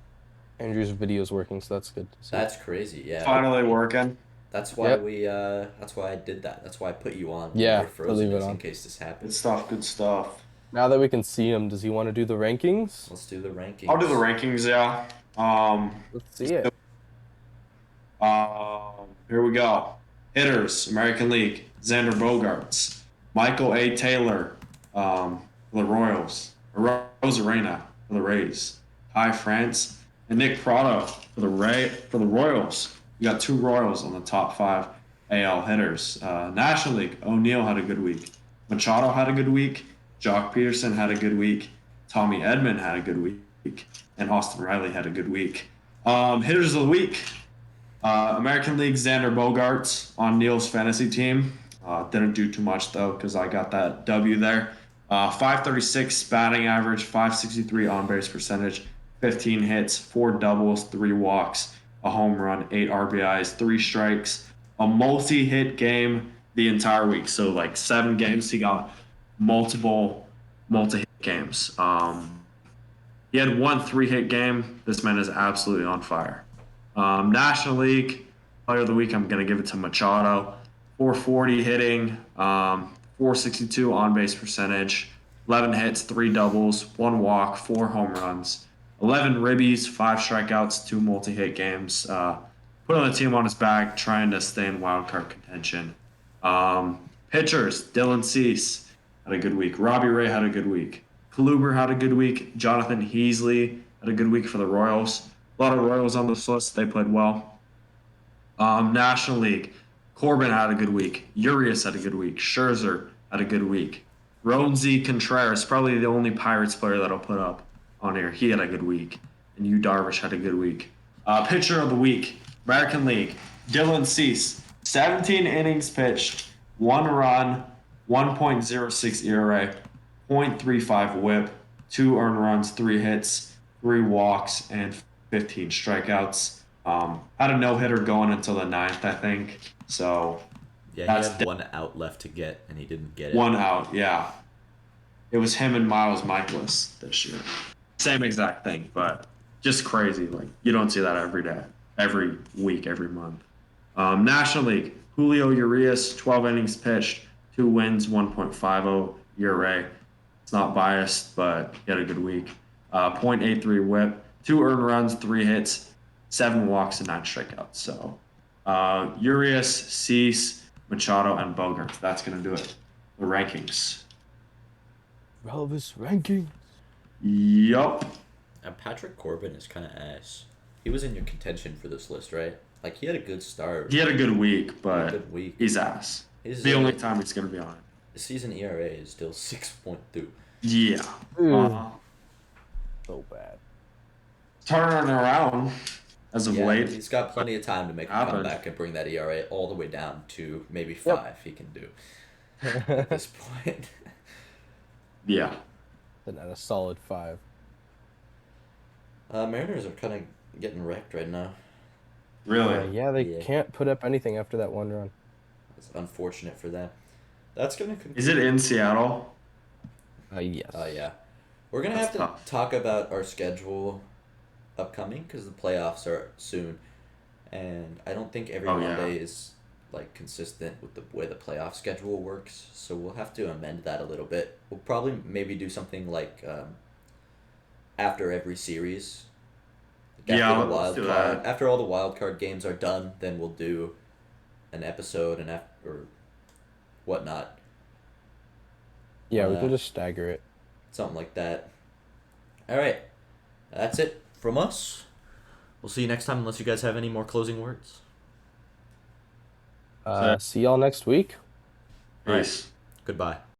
Speaker 3: Andrew's video is working, so that's good. To see.
Speaker 1: That's crazy. Yeah.
Speaker 2: Finally working.
Speaker 1: That's why
Speaker 3: Yep.
Speaker 1: we. That's why I did that. That's why I put you on.
Speaker 3: Yeah,
Speaker 1: We're
Speaker 3: to
Speaker 1: frozen
Speaker 3: leave it
Speaker 1: just in
Speaker 3: on.
Speaker 1: case this
Speaker 2: Good
Speaker 1: happens.
Speaker 2: stuff. Good stuff.
Speaker 3: Now that we can see him, does he want to do the rankings?
Speaker 1: Let's do the rankings.
Speaker 2: I'll do the rankings. Yeah.
Speaker 3: Let's see it.
Speaker 2: Here we go. Hitters, American League, Xander Bogaerts, Michael A. Taylor for the Royals, Rosarena for the Rays, Ty France, and Nick Prado for the Royals. You got two Royals on the top 5 AL hitters. National League, O'Neill had a good week. Machado had a good week. Jock Peterson had a good week. Tommy Edman had a good week. And Austin Riley had a good week. Hitters of the week. American League, Xander Bogaerts on Neil's fantasy team. Didn't do too much, though, because I got that W there. 536 batting average, 563 on-base percentage, 15 hits, 4 doubles, 3 walks, a home run, 8 RBIs, 3 strikes, a multi-hit game the entire week. So, like, 7 games, he got multiple multi-hit games. He had 1 3-hit game. This man is absolutely on fire. National League Player of the Week, I'm going to give it to Machado. 440 hitting, 462 on-base percentage, 11 hits, 3 doubles, 1 walk, 4 home runs, 11 ribbies, 5 strikeouts, 2 multi-hit games. Putting the team on his back, trying to stay in wildcard contention. Pitchers, Dylan Cease had a good week. Robbie Ray had a good week. Kluber had a good week. Jonathan Heasley had a good week for the Royals. A lot of Royals on this list. They played well. National League, Corbin had a good week. Urias had a good week. Scherzer had a good week. Roansy Contreras, probably the only Pirates player that I'll put up on here. He had a good week. And Yu Darvish had a good week. Pitcher of the week, American League, Dylan Cease. 17 innings pitched, 1 run, 1.06 ERA, 0.35 whip, 2 earned runs, 3 hits, 3 walks, and 15 strikeouts. Had a no-hitter going until the 9th, I think. So
Speaker 1: Yeah, he had 1 out left to get, and he didn't get it.
Speaker 2: 1 out, yeah. It was him and Miles Michaelis this year. Same exact thing, but just crazy. Like, you don't see that every day, every week, every month. National League, Julio Urias, 12 innings pitched, 2 wins, 1.50 ERA. It's not biased, but he had a good week. 0.83 whip, 2 earned runs, 3 hits, 7 walks, and 9 strikeouts. So Urias, Cease, Machado, and Bogart. That's going to do it. The rankings.
Speaker 3: Relvis ranking.
Speaker 2: Yup.
Speaker 1: And Patrick Corbin is kind of ass. He was in your contention for this list, right? Like, he had a good start.
Speaker 2: He had a good week, but he's ass. The only time he's going to be on it.
Speaker 1: The season ERA is still 6.2.
Speaker 2: Yeah.
Speaker 3: So bad.
Speaker 2: Turning around as of late.
Speaker 1: He's got plenty of time to make a comeback and bring that ERA all the way down to maybe 5 he can do at this point.
Speaker 2: Yeah.
Speaker 3: Then at a solid 5.
Speaker 1: Mariners are kind of getting wrecked right now.
Speaker 2: Really?
Speaker 3: Yeah, they can't put up anything after that 1 run.
Speaker 1: It's unfortunate for them. That's going to...
Speaker 2: Is it in Seattle?
Speaker 3: Yes.
Speaker 1: Yeah. We're going to have to talk about our schedule upcoming because the playoffs are soon. And I don't think every Monday is like consistent with the way the playoff schedule works. So we'll have to amend that a little bit. We'll probably maybe do something like after every series. Like after all the wild card games are done, then we'll do an episode or whatnot.
Speaker 3: Yeah, we could just stagger it.
Speaker 1: Something like that. All right. That's it from us. We'll see you next time unless you guys have any more closing words.
Speaker 3: See y'all next week.
Speaker 2: Nice.
Speaker 1: Goodbye.